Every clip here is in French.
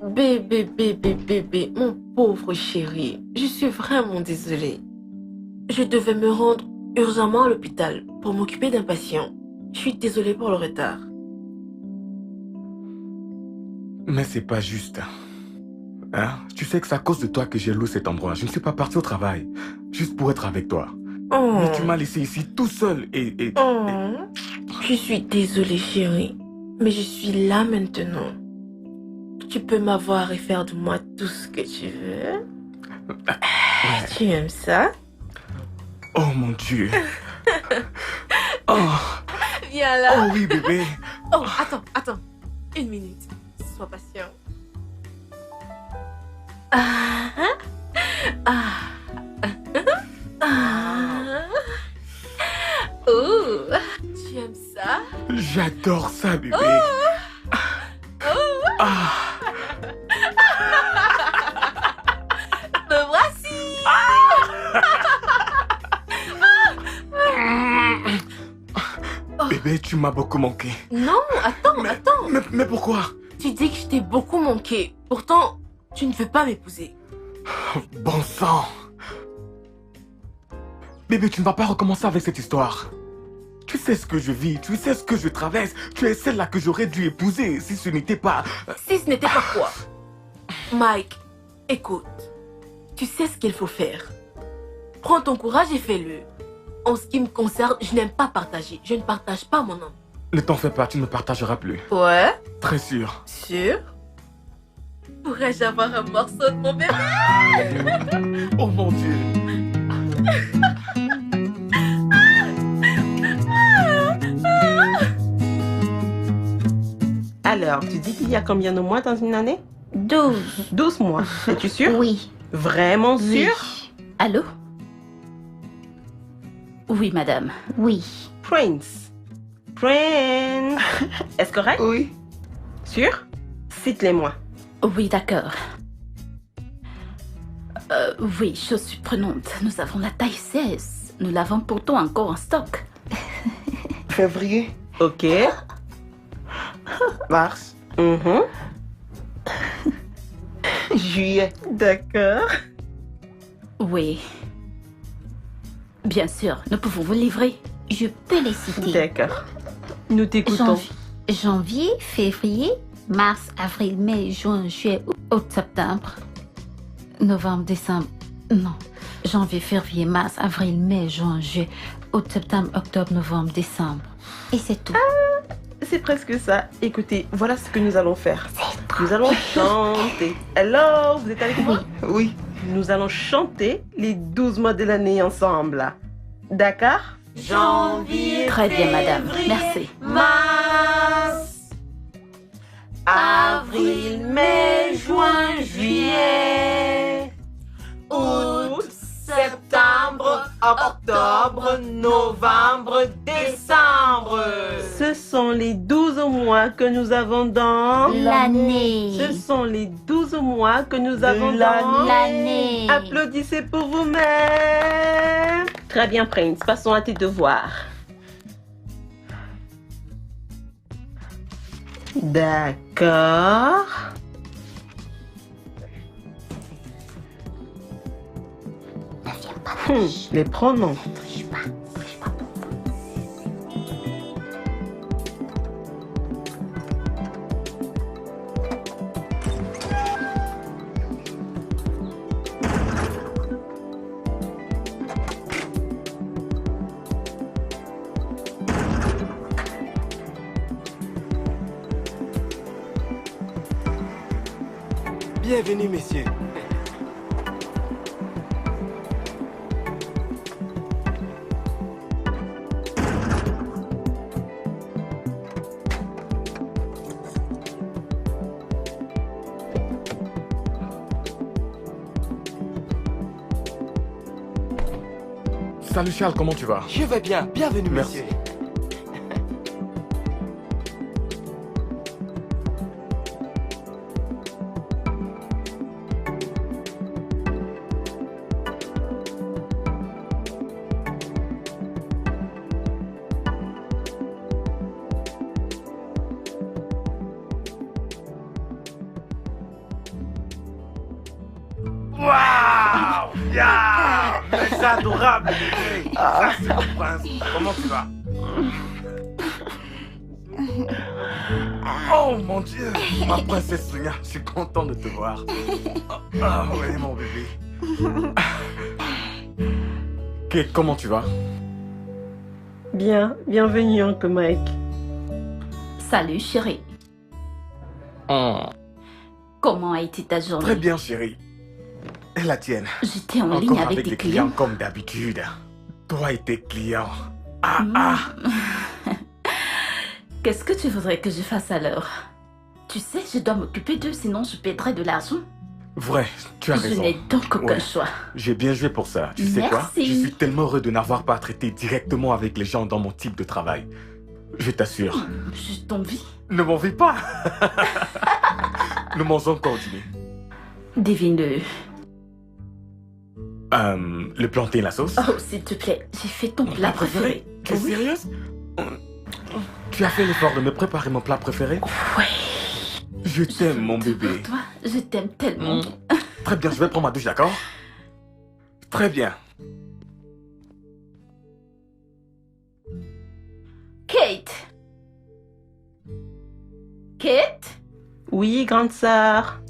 Bébé, mon pauvre chéri, je suis vraiment désolée. Je devais me rendre urgemment à l'hôpital pour m'occuper d'un patient. Je suis désolée pour le retard. Mais c'est pas juste. Hein? Tu sais que c'est à cause de toi que j'ai loué cet endroit. Je ne suis pas parti au travail, juste pour être avec toi. Oh. Mais tu m'as laissé ici tout seul et... Oh. Je suis désolée, chérie, mais je suis là maintenant. Tu peux m'avoir et faire de moi tout ce que tu veux. Tu aimes ça? Oh mon Dieu. Oh. Viens là. Oh oui, bébé. Oh, attends. Une minute. Sois patient. Oh, tu aimes ça? J'adore ça, bébé. Me voici. Bébé, tu m'as beaucoup manqué. Non, attends. Mais pourquoi? Tu dis que je t'ai beaucoup manqué. Pourtant, tu ne veux pas m'épouser. Bon sang. Bébé, tu ne vas pas recommencer avec cette histoire. Tu sais ce que je vis, tu sais ce que je traverse. Tu es celle-là que j'aurais dû épouser si ce n'était pas... Si ce n'était pas quoi? Mike, écoute. Tu sais ce qu'il faut faire. Prends ton courage et fais-le. En ce qui me concerne, je n'aime pas partager. Je ne partage pas mon homme. Ne t'en fais pas, tu ne me partageras plus. Ouais? Très sûr. Sûr? Pourrais-je avoir un morceau de mon bébé? Oh mon Dieu. Alors, tu dis qu'il y a combien de mois dans une année? 12. 12 mois. Es-tu sûr? Oui. Vraiment sûr? Allô? Oui, madame. Oui. Prince. Est-ce correct? Oui. Sûr? Cite-les-moi. Oui, d'accord. Oui, je suis prenante. Nous avons la taille 16. Nous l'avons pourtant encore en stock. Février. Ok. Mars. Juillet. D'accord. Oui. Bien sûr, nous pouvons vous livrer. Je peux les citer. D'accord. Nous t'écoutons. Janvier, février, mars, avril, mai, juin, juillet, Août, septembre, novembre, décembre. Non. Janvier, février, mars, avril, mai, juin, juillet, août, septembre, octobre, novembre, décembre. et c'est tout. C'est presque ça. Écoutez, voilà ce que nous allons faire. Nous allons chanter. Alors, vous êtes avec moi? Oui. Nous allons chanter les 12 mois de l'année ensemble. D'accord? Janvier, Très bien, madame. février, Merci. Mars, avril, mai, juin, juillet, août, septembre, octobre, novembre, décembre. Ce sont les 12 mois que nous avons dans... L'année. Ce sont les 12 mois que nous avons dans... L'année. Applaudissez pour vous-même. Très bien, Prince. Passons à tes devoirs. D'accord. Les pronoms. Bienvenue, messieurs. Salut Charles, comment tu vas? Je vais bien. Bienvenue, Merci. messieurs. Yeah! Mais c'est adorable, bébé. Ça, c'est le prince. Comment tu vas? Oh mon Dieu! Ma princesse Sonia, je suis content de te voir. Ah oui, mon bébé. Kate, comment tu vas? Bien, bienvenue, Uncle Mike. Salut, chérie. Comment a été ta journée? Très bien, chérie. Et la tienne? J'étais en ligne Encore avec avec des les clients. clients comme d'habitude. Toi et tes clients. Ah. Qu'est-ce que tu voudrais que je fasse alors? Tu sais, je dois m'occuper d'eux, sinon je perdrais de l'argent. Vrai, tu as Je raison. n'ai donc aucun Ouais. choix. J'ai bien joué pour ça. Tu sais quoi? Merci. Je suis tellement heureux de n'avoir pas à traiter directement avec les gens dans mon type de travail. Je t'assure. Je t'envie. Ne m'envie pas. Nous mangeons coordonné. Devine-le. Le plantain et la sauce? Oh, s'il te plaît, j'ai fait ton plat préféré. Tu es Oui. sérieuse? Tu as fait l'effort de me préparer mon plat préféré? Ouais. Je t'aime, mon bébé. Pour toi, je t'aime tellement. Très bien, je vais prendre ma douche, d'accord? Très bien. Kate. Kate, Oui, grande sœur.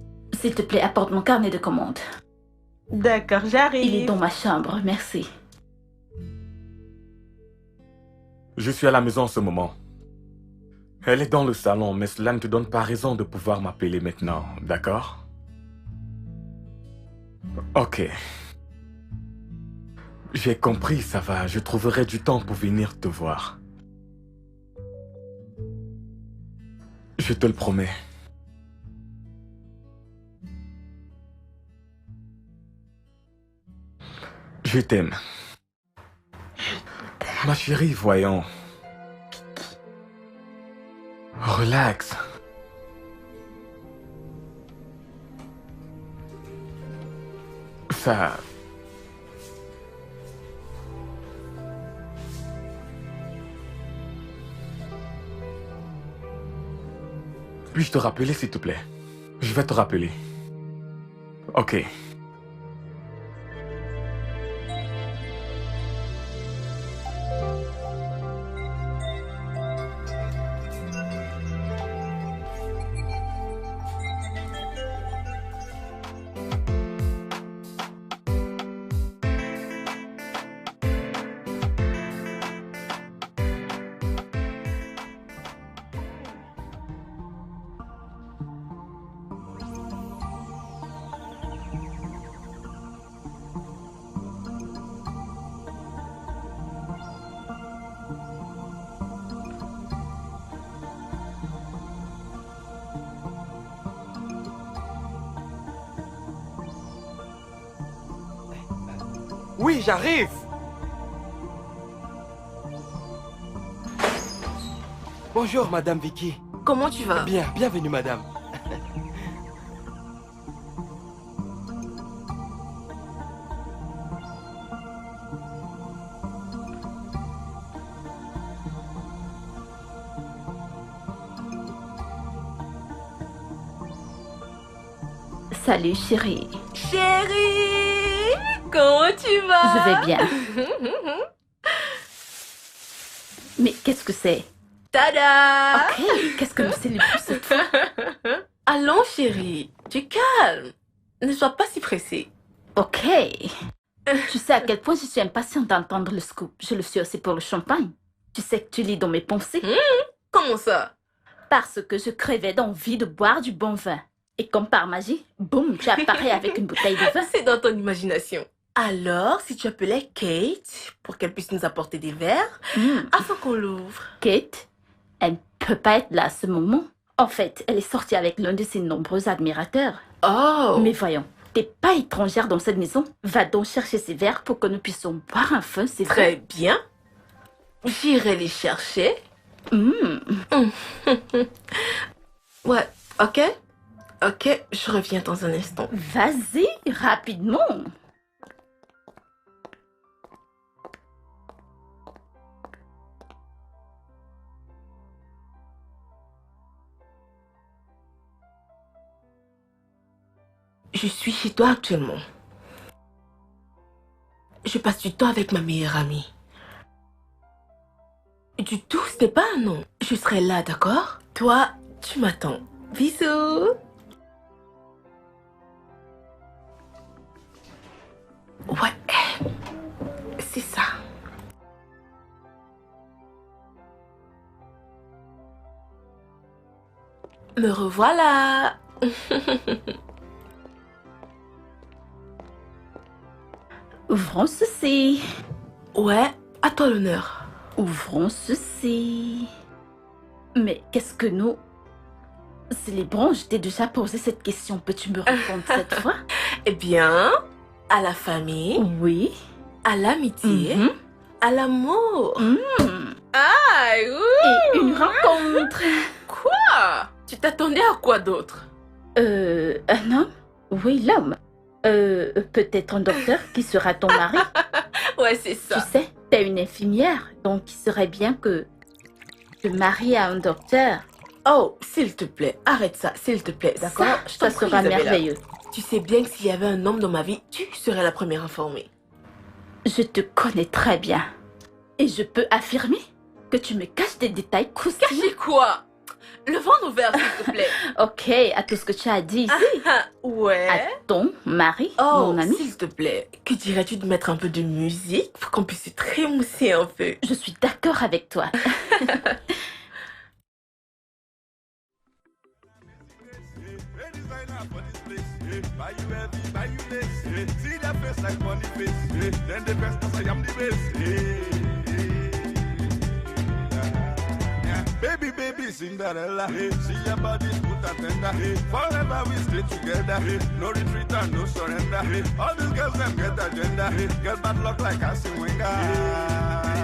s'il te plaît, apporte mon carnet de commande. D'accord, j'arrive. Il est dans ma chambre, merci. Je suis à la maison en ce moment. Elle est dans le salon, mais cela ne te donne pas raison de pouvoir m'appeler maintenant, d'accord? Ok. J'ai compris, ça va. Je trouverai du temps pour venir te voir. Je te le promets. Je t'aime. Ma chérie, voyons. Relax. Ça... Puis-je te rappeler, s'il te plaît? Je vais te rappeler. Ok. Oui, j'arrive. Bonjour, Madame Vicky. Comment tu vas? Bien, bienvenue, Madame. Salut, chérie. Chérie, comment tu vas? Je vais bien. Mais qu'est-ce que c'est? Tada! Ok, qu'est-ce que nous célébrons cette fois? Allons, chérie, tu calmes. Ne sois pas si pressée. Ok. Tu sais à quel point je suis impatiente d'entendre le scoop. Je le suis aussi pour le champagne. Tu sais que tu lis dans mes pensées. Comment ça? Parce que je crevais d'envie de boire du bon vin. Et comme par magie, boum, tu apparais avec une bouteille de vin. C'est dans ton imagination. Alors, si tu appelais Kate pour qu'elle puisse nous apporter des verres, afin qu'on l'ouvre. Kate, elle ne peut pas être là à ce moment. En fait, elle est sortie avec l'un de ses nombreux admirateurs. Oh! Mais voyons, t'es pas étrangère dans cette maison. Va donc chercher ces verres pour que nous puissions boire enfin ces Très verres. bien. J'irai les chercher. Ouais, ok? Ok, je reviens dans un instant. Vas-y, rapidement. Je suis chez toi actuellement. je passe du temps avec ma meilleure amie. Du tout, ce n'est pas un non. Je serai là, d'accord? Toi, tu m'attends. Bisous. Ouais, c'est ça. Me revoilà. Ouvrons ceci. Ouais, à toi l'honneur. Ouvrons ceci. Mais qu'est-ce que nous... Célébrons, je t'ai déjà posé cette question. Peux-tu me répondre cette fois? Eh bien, à la famille, Oui. à l'amitié, Mhm. à l'amour. Mm. Ah, Et une rencontre. quoi? Tu t'attendais à quoi d'autre? Un homme? Oui, l'homme. Peut-être un docteur qui sera ton mari. Ouais, c'est Tu ça. sais, t'es une infirmière, donc il serait bien que tu te maries à un docteur. Oh, s'il te plaît, arrête ça, s'il te plaît, d'accord? Ça, Je t'en ça prie, sera Isabella. merveilleux. Tu sais bien que s'il y avait un homme dans ma vie, tu serais la première informée. Je te connais très bien. Et je peux affirmer que tu me caches des détails croustillants. Cacher quoi? Le ventre ouvert, s'il te plaît. Ok, à tout ce que tu as dit ici. Ah, ouais. À ton mari, Oh, mon ami. s'il te plaît, que dirais-tu de mettre un peu de musique pour qu'on puisse se trémousser un peu? Je suis d'accord avec toi. Baby, baby, Cinderella. See your body, put a tender. Forever we stay together. No retreat and no surrender. All these girls, them get agenda. Get bad luck like Arsene Wenger.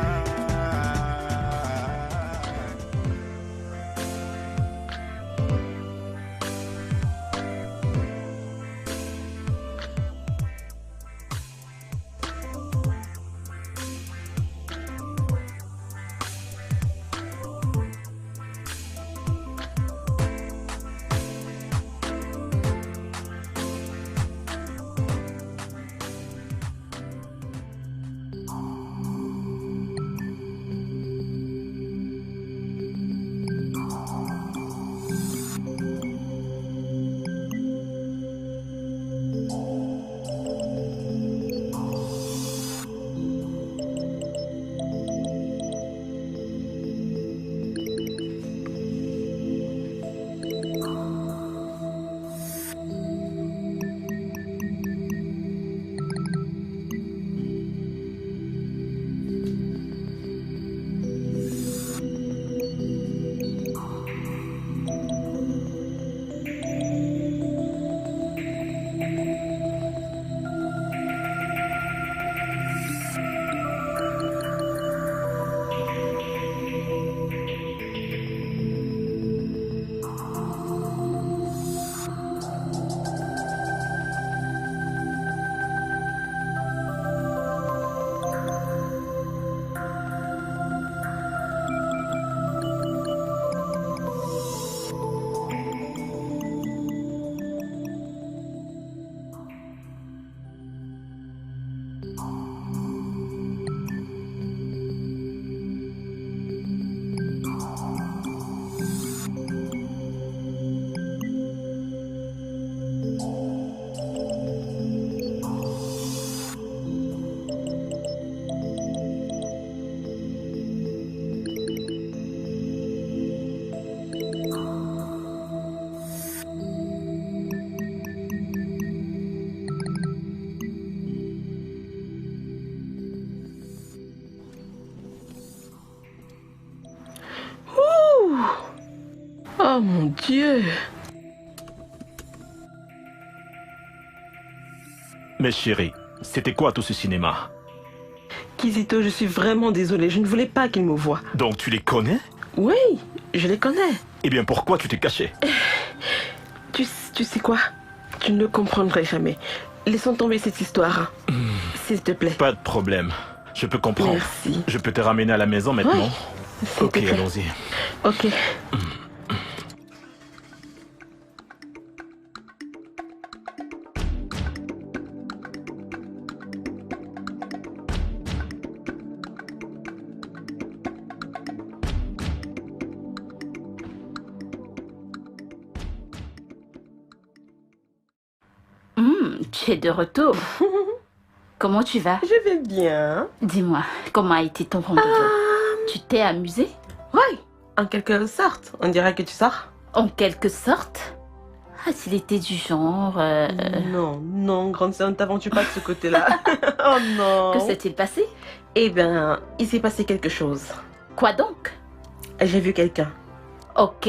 Oh mon Dieu. Mais chérie, c'était quoi tout ce cinéma? Kizito, je suis vraiment désolée. Je ne voulais pas qu'il me voie. Donc tu les connais? Oui, je les connais. Eh bien pourquoi tu t'es caché? Tu sais quoi? Tu ne comprendrais jamais. Laissons tomber cette histoire. S'il te plaît. Pas de problème. Je peux comprendre. Merci. Je peux te ramener à la maison maintenant? S'il Ok, te plaît. allons-y. Ok. Tu es de retour. Comment tu vas? Je vais bien. Dis-moi, comment a été ton rendez-vous? Tu t'es amusé? Oui, en quelque sorte. On dirait que tu sors. En quelque sorte? Ah, s'il était du genre... Non, grande sœur, ne t'aventure pas de ce côté-là. Oh non. Que s'est-il passé? Eh bien, il s'est passé quelque chose. Quoi donc? J'ai vu quelqu'un. Ok.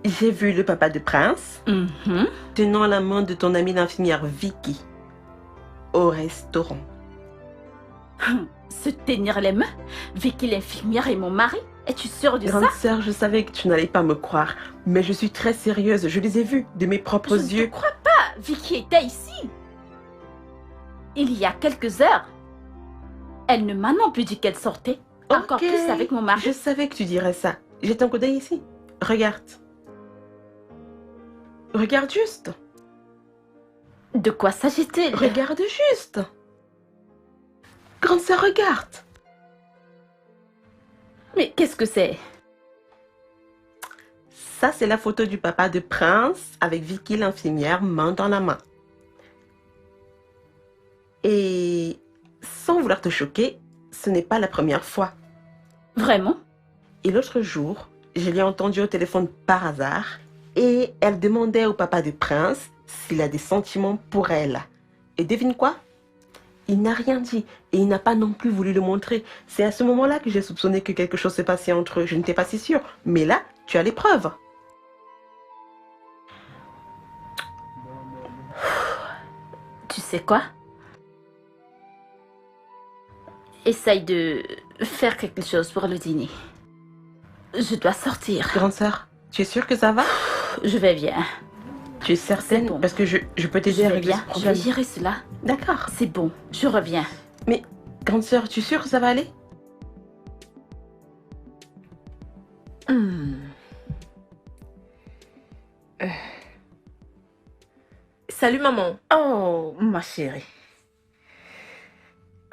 J'ai vu le papa de Prince tenant la main de ton amie l'infirmière Vicky au restaurant. Se tenir les mains? Vicky l'infirmière et mon mari? Es-tu sûre de ça? Grande sœur, je savais que tu n'allais pas me croire, mais je suis très sérieuse. Je les ai vus de mes propres yeux. Je ne crois pas. Vicky était ici. Il y a quelques heures. Elle ne m'a non plus dit qu'elle sortait. Encore plus avec mon mari. Je savais que tu dirais ça. Jette un coup d'œil ici. Regarde. Regarde juste. De quoi s'agit-il? Regarde juste. Grande sœur, regarde. Mais qu'est-ce que c'est? Ça, c'est la photo du papa de Prince avec Vicky l'infirmière, main dans la main. Et sans vouloir te choquer, ce n'est pas la première fois. Vraiment? Et l'autre jour, je l'ai entendu au téléphone par hasard et elle demandait au papa de Prince s'il a des sentiments pour elle. Et devine quoi? Il n'a rien dit et il n'a pas non plus voulu le montrer. C'est à ce moment-là que j'ai soupçonné que quelque chose s'est passé entre eux. Je n'étais pas si sûre. Mais là, tu as les preuves. Tu sais quoi? Essaye de faire quelque chose pour le dîner. Je dois sortir. Grande sœur, tu es sûre que ça va? Je vais bien. Tu es certaine? Bon. Parce que je peux t'aider à régler ce Je problème. vais gérer cela. D'accord. C'est bon, je reviens. Mais, grande sœur, tu es sûre que ça va aller? Salut maman. Oh, ma chérie.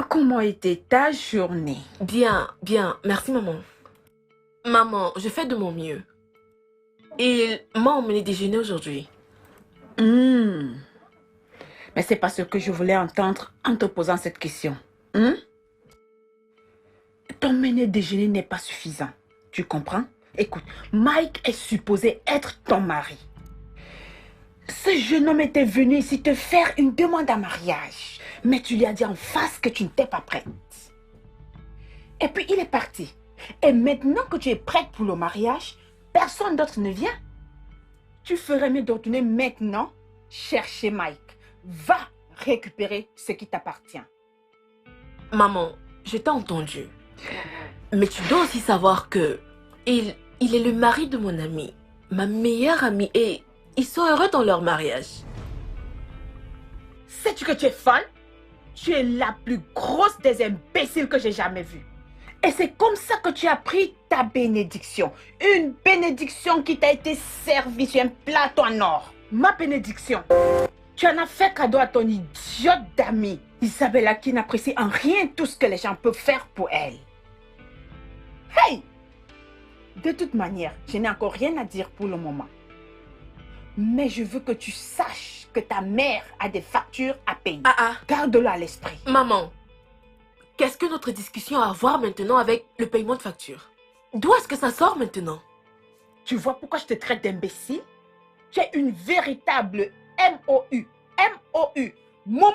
Comment était ta journée? Bien, merci maman. Maman, je fais de mon mieux. Il m'a emmené déjeuner aujourd'hui. Mais c'est pas ce que je voulais entendre en te posant cette question. Ton mener déjeuner n'est pas suffisant. Tu comprends? Écoute, Mike est supposé être ton mari. Ce jeune homme était venu ici te faire une demande en mariage. Mais tu lui as dit en face que tu n'étais pas prête. Et puis il est parti. Et maintenant que tu es prête pour le mariage, personne d'autre ne vient. Tu ferais mieux de retourner maintenant chercher Mike. Va récupérer ce qui t'appartient. Maman, je t'ai entendu. Mais tu dois aussi savoir que il est le mari de mon amie, ma meilleure amie, et ils sont heureux dans leur mariage. Sais-tu que tu es folle? Tu es la plus grosse des imbéciles que j'ai jamais vue. Et c'est comme ça que tu as pris ta bénédiction. Une bénédiction qui t'a été servie sur un plateau en or. Ma bénédiction. Tu en as fait cadeau à ton idiote d'amie, Isabella, qui n'apprécie en rien tout ce que les gens peuvent faire pour elle. Hey! De toute manière, je n'ai encore rien à dire pour le moment. Mais je veux que tu saches que ta mère a des factures à payer. Garde-le à l'esprit. Maman, qu'est-ce que notre discussion a à voir maintenant avec le paiement de facture? D'où est-ce que ça sort maintenant? Tu vois pourquoi je te traite d'imbécile? Tu es une véritable M.O.U. M.O.U. Momo!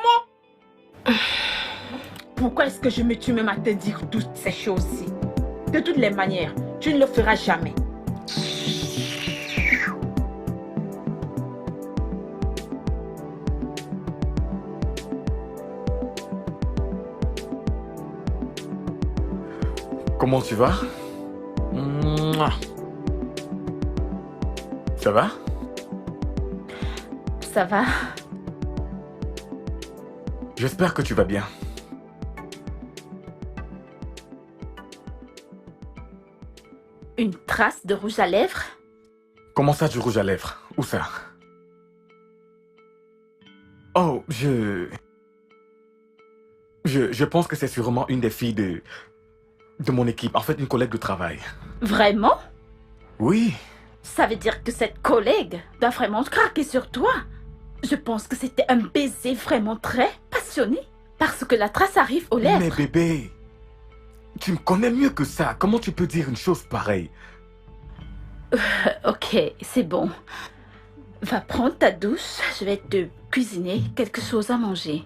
Pourquoi est-ce que je me tue même à te dire toutes ces choses-ci? De toutes les manières, tu ne le feras jamais. Comment tu vas? Ça va? Ça va? J'espère que tu vas bien. Une trace de rouge à lèvres? Comment ça, du rouge à lèvres? Où ça? Oh, je pense que c'est sûrement une des filles de mon équipe. En fait, une collègue de travail. Vraiment? Oui. Ça veut dire que cette collègue doit vraiment craquer sur toi. Je pense que c'était un baiser vraiment très passionné. Parce que la trace arrive aux lèvres. Mais bébé, tu me connais mieux que ça. Comment tu peux dire une chose pareille? Ok, c'est bon. Va prendre ta douche. Je vais te cuisiner quelque chose à manger.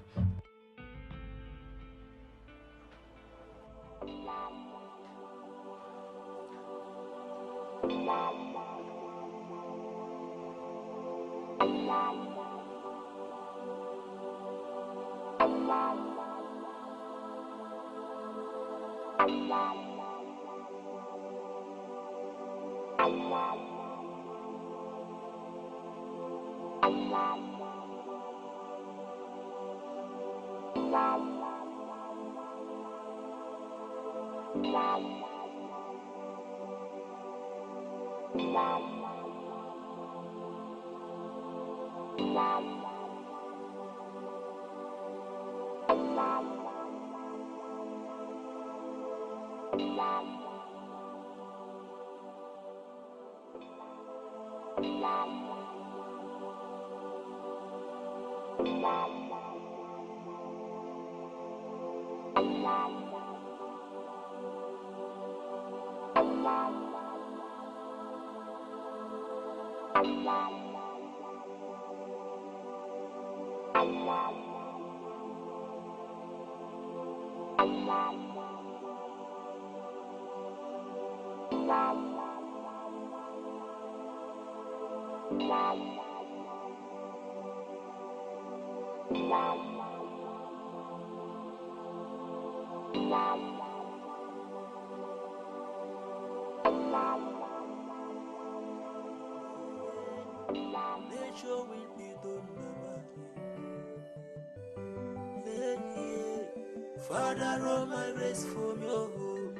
Father, run my race from your home.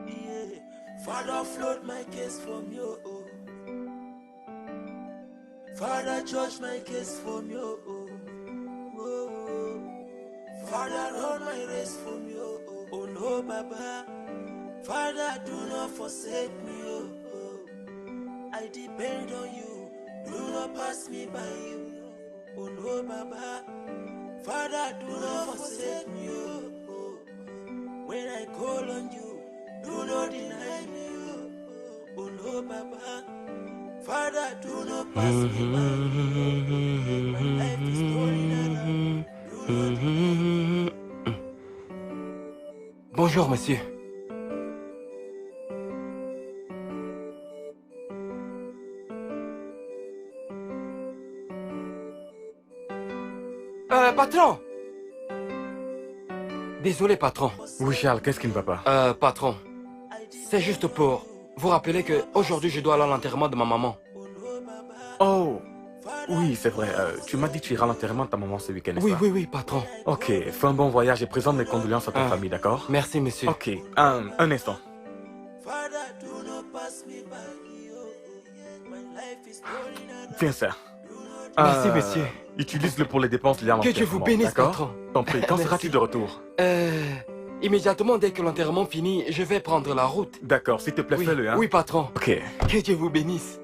Yeah. Father, float my case from your home. Father, judge my case from your home. Oh. Father, run my race from your home. Oh no, Baba. Father, do not forsake me. Oh. I depend on you. Do not pass me by you. Oh no, Baba. Father, do not forsake me, oh. When I call on you, do not deny me, oh no, Baba. Father, do not pass me by. My life is turning around. Do not deny me. Bonjour, monsieur. Patron! Désolé, patron. Oui, Charles, qu'est-ce qui ne va pas? Patron, c'est juste pour vous rappeler que aujourd'hui je dois aller à l'enterrement de ma maman. Oh, oui, c'est vrai. Tu m'as dit que tu iras à l'enterrement de ta maman ce week-end, n'est-ce pas? Oui, patron. Ok, fais un bon voyage et présente mes condoléances à ta famille, d'accord? Merci, monsieur. Ok, un instant. Viens ça. Merci, monsieur. Utilise-le pour les dépenses liées à l'enterrement. Que Dieu vous bénisse, patron. T'en prie, quand seras-tu de retour? Immédiatement dès que l'enterrement finit, je vais prendre la route. D'accord, s'il te plaît, fais-le, hein? Oui, patron. Ok. Que Dieu vous bénisse.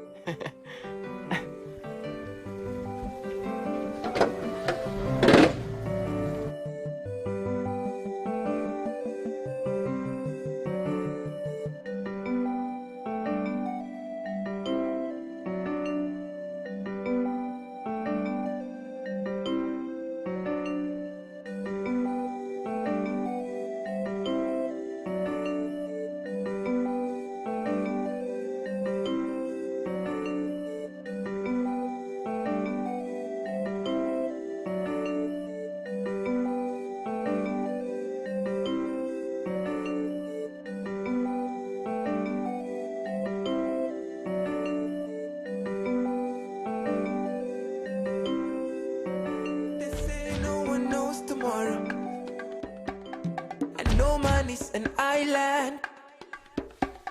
An island.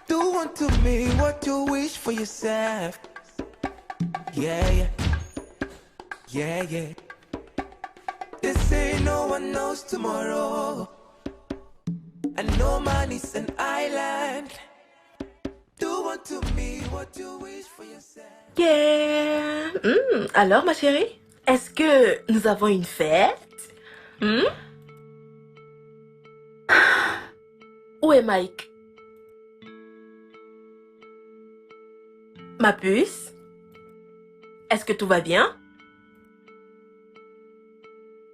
Do unto me what you wish for yourself. Yeah. They say no one knows tomorrow, and no man is an island. Do want to be what you wish for yourself. Alors, ma chérie, est-ce que nous avons une fête? Où est Mike? Ma puce? Est-ce que tout va bien?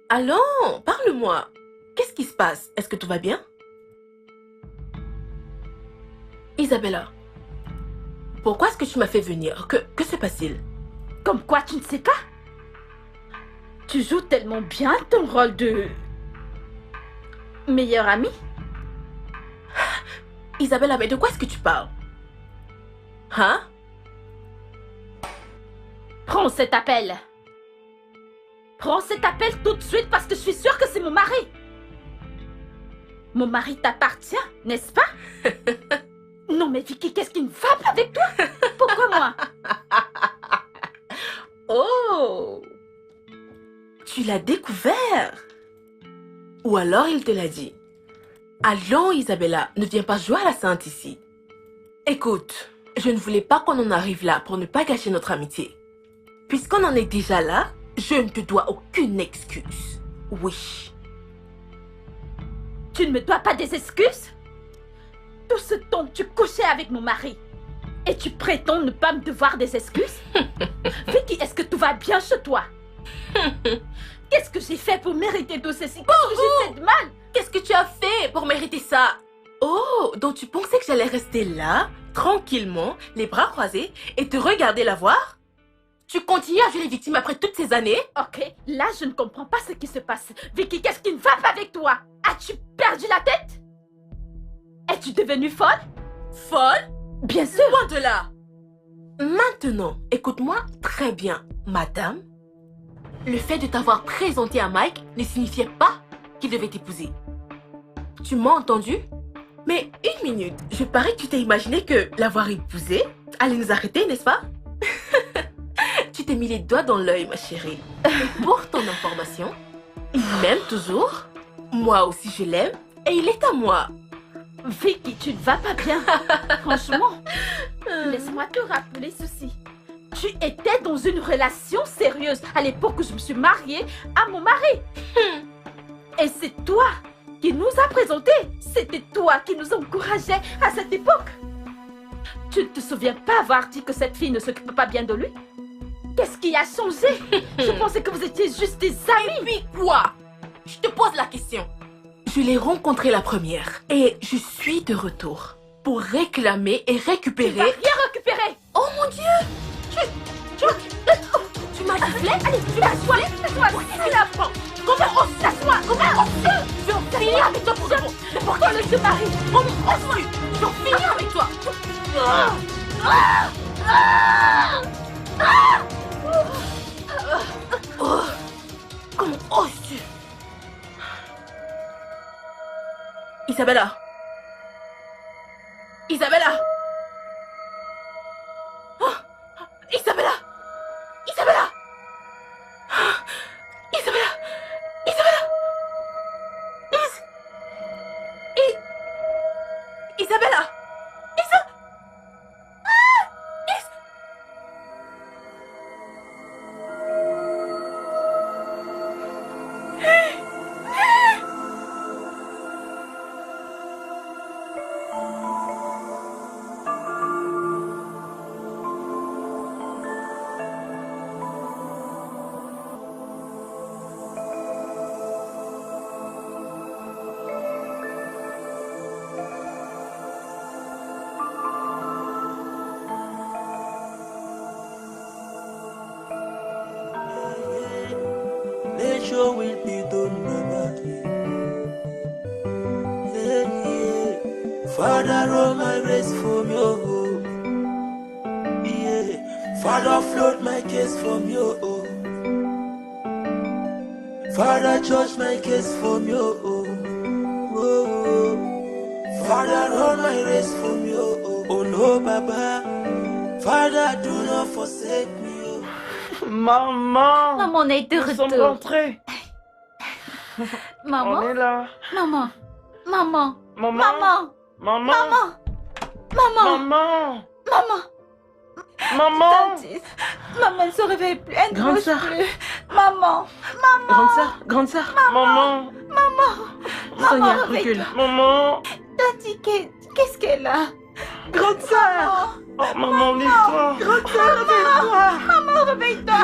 Allons, parle-moi. Qu'est-ce qui se passe? Est-ce que tout va bien? Isabella, pourquoi est-ce que tu m'as fait venir? Que se passe-t-il? Comme quoi, tu ne sais pas? Tu joues tellement bien ton rôle de... meilleure amie? Isabella, mais de quoi est-ce que tu parles? Hein? Prends cet appel. Prends cet appel tout de suite parce que je suis sûre que c'est mon mari. Mon mari t'appartient, n'est-ce pas? Non mais Vicky, qu'est-ce qui ne va pas avec toi? Pourquoi moi? Oh! Tu l'as découvert? Ou alors il te l'a dit? Allons Isabella, ne viens pas jouer à la sainte ici. Écoute, je ne voulais pas qu'on en arrive là pour ne pas gâcher notre amitié. Puisqu'on en est déjà là, je ne te dois aucune excuse. Oui. Tu ne me dois pas des excuses? Tout ce temps, tu couchais avec mon mari. Et tu prétends ne pas me devoir des excuses? Vicky, est-ce que tout va bien chez toi? Qu'est-ce que j'ai fait pour mériter tout ceci? Qu'est-ce que j'ai fait de mal? Qu'est-ce que tu as fait pour mériter ça? Oh, donc tu pensais que j'allais rester là, tranquillement, les bras croisés, et te regarder la voir? Tu continues à jouer les victimes après toutes ces années? Ok, là je ne comprends pas ce qui se passe. Vicky, qu'est-ce qui ne va pas avec toi? As-tu perdu la tête? Es-tu devenue folle? Folle? Bien sûr. Loin de là. Maintenant, écoute-moi très bien, madame. Le fait de t'avoir présenté à Mike ne signifiait pas qu'il devait t'épouser. Tu m'as entendu? Mais une minute, je parie que tu t'es imaginé que l'avoir épousé allait nous arrêter, n'est-ce pas? Tu t'es mis les doigts dans l'œil, ma chérie. Et pour ton information, il m'aime toujours. Moi aussi, je l'aime. Et il est à moi. Vicky, tu ne vas pas bien. Franchement, laisse-moi te rappeler ceci. Tu étais dans une relation sérieuse à l'époque où je me suis mariée à mon mari. Et c'est toi qui nous a présentés. C'était toi qui nous encourageais à cette époque. Tu ne te souviens pas avoir dit que cette fille ne s'occupe pas bien de lui? Qu'est-ce qui a changé? Je pensais que vous étiez juste des amis. Et puis quoi? Je te pose la question. Je l'ai rencontrée la première et je suis de retour pour réclamer et récupérer... Tu vas rien récupérer. Oh mon Dieu! Tu m'as giflé? Allez, tu vas jouer. Laisse-moi. C'est la fin. Comment on s'assoit? Comment on se... Je vais en finir avec toi pour de bon. Mais pourquoi le se marie? Comment on se... Je vais en finir avec toi. Comment oses-tu? Isabella! Isabella! Oh, Isabella! Isabella! Isabella! Isabella! Isabella! Let your will be done, Baba. Yeah, yeah. Father, roll my race from your home. Yeah. Father, float my case from your home. Father, judge my case from your home. Oh. Father, roll my race from your home. Oh no, Baba. Father, do not forsake me. Maman! Maman, on est de Nous sommes retour. rentrés. Maman? On est là. Maman. Maman. Maman. Maman. Maman. Maman. Maman. Maman. Maman. Maman. Maman ne se réveille plus. Elle ne Grande bouge sœur. plus. Maman. Maman. Grande sœur. Maman. Maman. Sonia, Maman, recule. Maman. Tati, qu'est-ce qu'elle a? Grande sœur. Oh, maman, lève-toi. Grande sœur, réveille-toi. Maman, réveille-toi.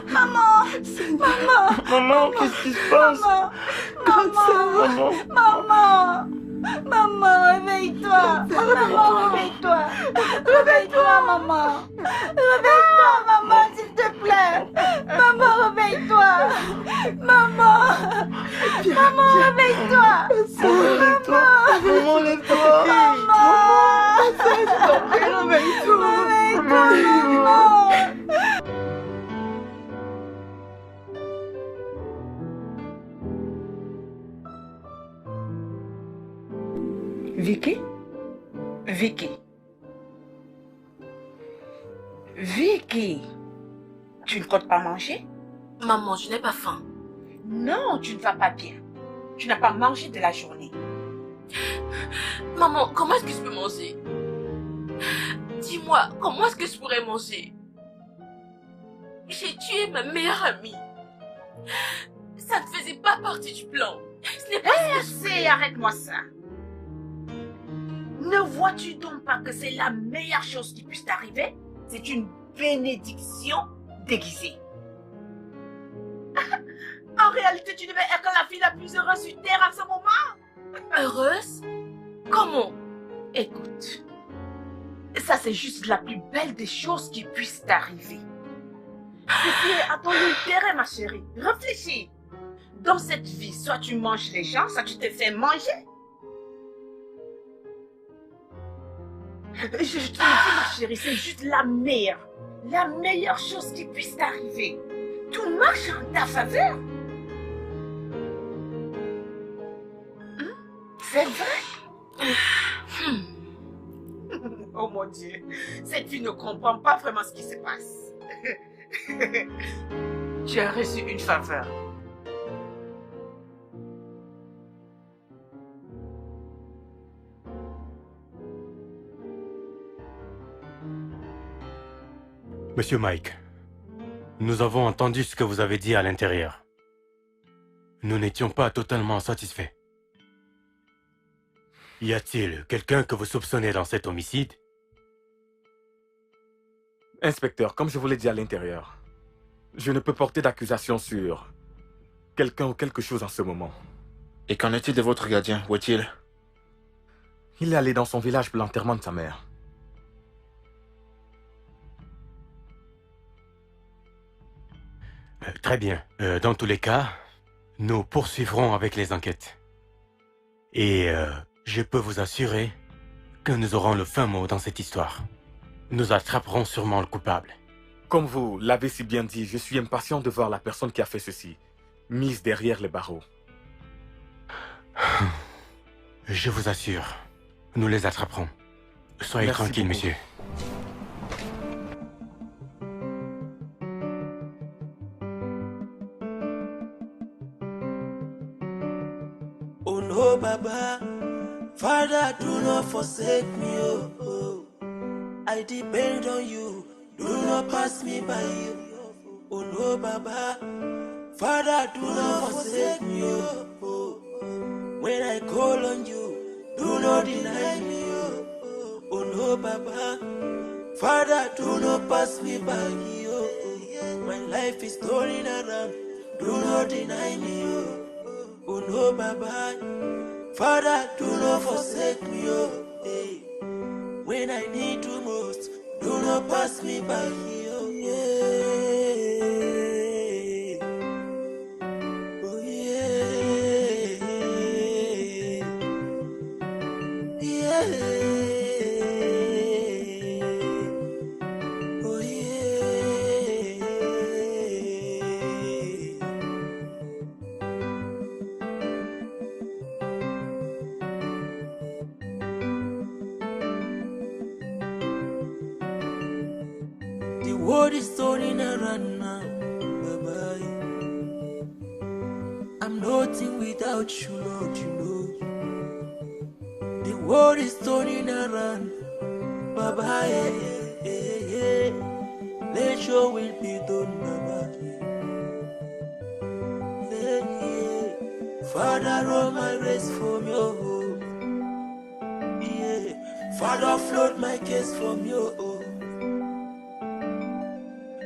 Maman. Maman. Maman, qu'est-ce qui se passe? Grande sœur. Maman. Maman. Maman, réveille-toi. Maman, réveille-toi. Réveille-toi, maman. Réveille-toi, maman, s'il te plaît. Maman, réveille-toi. Maman. Maman, réveille-toi. Maman, lève-toi. Maman. Réveille-toi. Réveille-toi, maman. Vicky? Vicky? Vicky? Tu ne comptes pas manger? Maman, je n'ai pas faim. Non, tu ne vas pas bien. Tu n'as pas mangé de la journée. Maman, comment est-ce que je peux manger? Dis-moi, comment est-ce que je pourrais manger? J'ai tué ma meilleure amie. Ça ne faisait pas partie du plan. Ce n'est pas Assez, arrête-moi ça. Ne vois-tu donc pas que c'est la meilleure chose qui puisse t'arriver? C'est une bénédiction déguisée. En réalité, tu devais être la fille la plus heureuse sur Terre à ce moment. heureuse. Comment? Écoute, ça c'est juste la plus belle des choses qui puissent t'arriver. Ceci est à ton intérêt, ma chérie. Réfléchis. Dans cette vie, soit tu manges les gens, soit tu te fais manger. Je te le dis, ma chérie, c'est juste la meilleure chose qui puisse t'arriver. Tout marche en ta faveur. C'est vrai? Oh mon Dieu, cette fille ne comprend pas vraiment ce qui se passe. Tu as reçu une faveur. Monsieur Mike, nous avons entendu ce que vous avez dit à l'intérieur. Nous n'étions pas totalement satisfaits. Y a-t-il quelqu'un que vous soupçonnez dans cet homicide? Inspecteur, comme je vous l'ai dit à l'intérieur, je ne peux porter d'accusation sur quelqu'un ou quelque chose en ce moment. Et qu'en est-il de votre gardien? Où est-il? Il est allé dans son village pour l'enterrement de sa mère. Très bien. Dans tous les cas, nous poursuivrons avec les enquêtes. Et je peux vous assurer que nous aurons le fin mot dans cette histoire. Nous attraperons sûrement le coupable. Comme vous l'avez si bien dit, je suis impatient de voir la personne qui a fait ceci, mise derrière les barreaux. Je vous assure, nous les attraperons. Soyez Merci tranquille, beaucoup. monsieur. Oh no, Baba, Father, do not forsake me, oh, oh. I depend on you, do not pass me by you. Oh no, Baba, Father, do not forsake me, oh, oh. When I call on you, do not deny me, oh, oh. Oh no, Baba, Father, do not pass me by, oh, oh. My life is turning around, do not deny me, oh. Oh no, Baba, Father, do not forsake me, oh, hey. When I need you most, do not pass me by, oh, yeah. Oh, yeah. Yeah. Oh, yeah. The world is turning around now, bye-bye. I'm nothing without you, Lord, you know. The world is turning around, bye-bye. will be done, Mama. Yeah, yeah. Father, roll my race from your home. Yeah. Father, float my case from your home.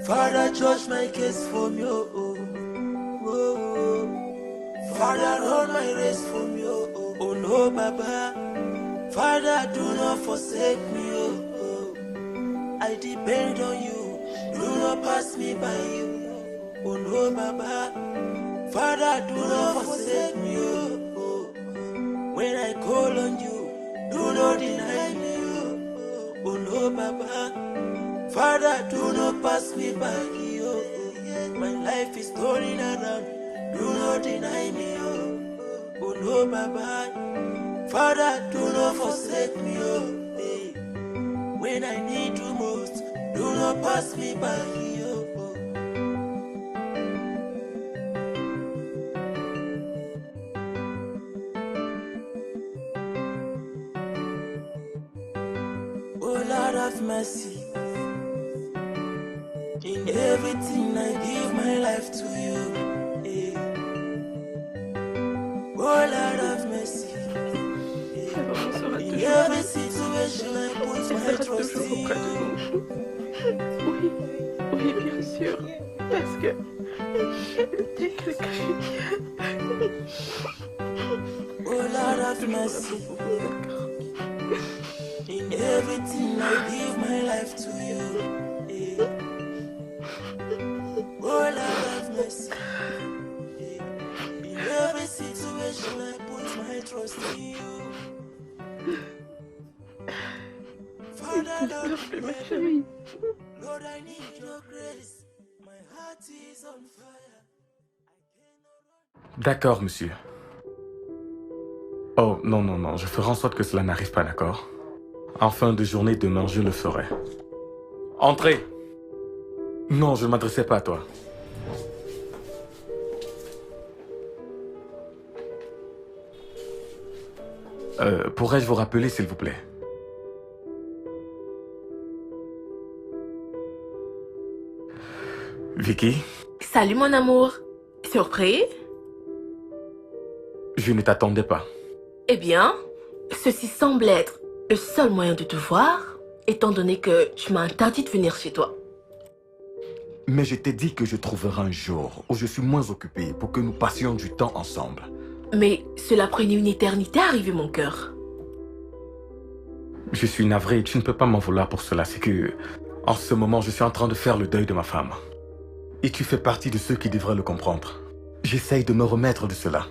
Father, judge my case from your home. Oh, Father, roll my race from your home. Oh no, Baba. Father, do not forsake me. Oh, I depend on you. Do not pass me by you. Oh no, Baba. Father, do not forsake me. Oh, when I call on you, do not deny me. Oh no, Baba. Father, do not pass me by. Oh, my life is turning around. Do not deny me. Oh no, Baba. Father, do not forsake me. Oh, when I need you most, do not pass me by. Oh Lord have mercy. In everything I give my life to you. Oh Lord have mercy. In every situation I put my trust in you. Oui, bien sûr. Parce que j'ai quelqu'un. Oh Lord have mercy. In everything I give my life to you. Oh Lord have mercy. In every situation I put my trust in you. Father, Lord, Lord, I need your grace. My heart is on fire. D'accord, monsieur. Oh, non, non, non, je ferai en sorte que cela n'arrive pas, d'accord? En fin de journée, demain, je le ferai. Entrez! Non, je ne m'adressais pas à toi. Pourrais-je vous rappeler, s'il vous plaît? Vicky? Salut mon amour. Surpris? Je ne t'attendais pas. Eh bien, ceci semble être le seul moyen de te voir, étant donné que tu m'as interdit de venir chez toi. Mais je t'ai dit que je trouverai un jour où je suis moins occupé pour que nous passions du temps ensemble. Mais cela prenait une éternité à arriver, mon cœur. Je suis navré, tu ne peux pas m'en vouloir pour cela. C'est que, en ce moment, je suis en train de faire le deuil de ma femme. Et tu fais partie de ceux qui devraient le comprendre. J'essaye de me remettre de cela.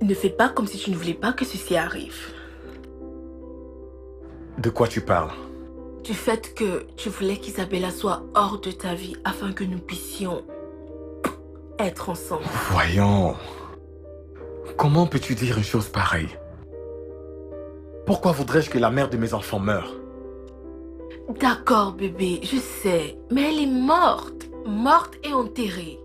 Ne fais pas comme si tu ne voulais pas que ceci arrive. De quoi tu parles? Du fait que tu voulais qu'Isabella soit hors de ta vie afin que nous puissions être ensemble. Voyons. Comment peux-tu dire une chose pareille? Pourquoi voudrais-je que la mère de mes enfants meure? D'accord, bébé, je sais. Mais elle est morte. Morte et enterrée.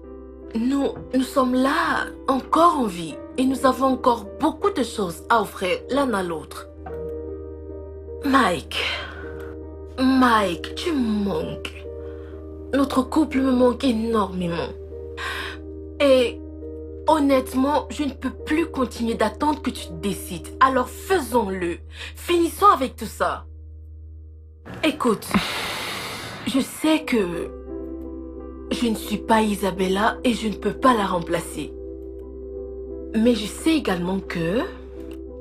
Nous sommes là, encore en vie. Et nous avons encore beaucoup de choses à offrir l'un à l'autre. Mike, tu me manques. Notre couple me manque énormément. Et honnêtement, je ne peux plus continuer d'attendre que tu te décides. Alors faisons-le. Finissons avec tout ça. Écoute, je sais que je ne suis pas Isabella et je ne peux pas la remplacer. Mais je sais également que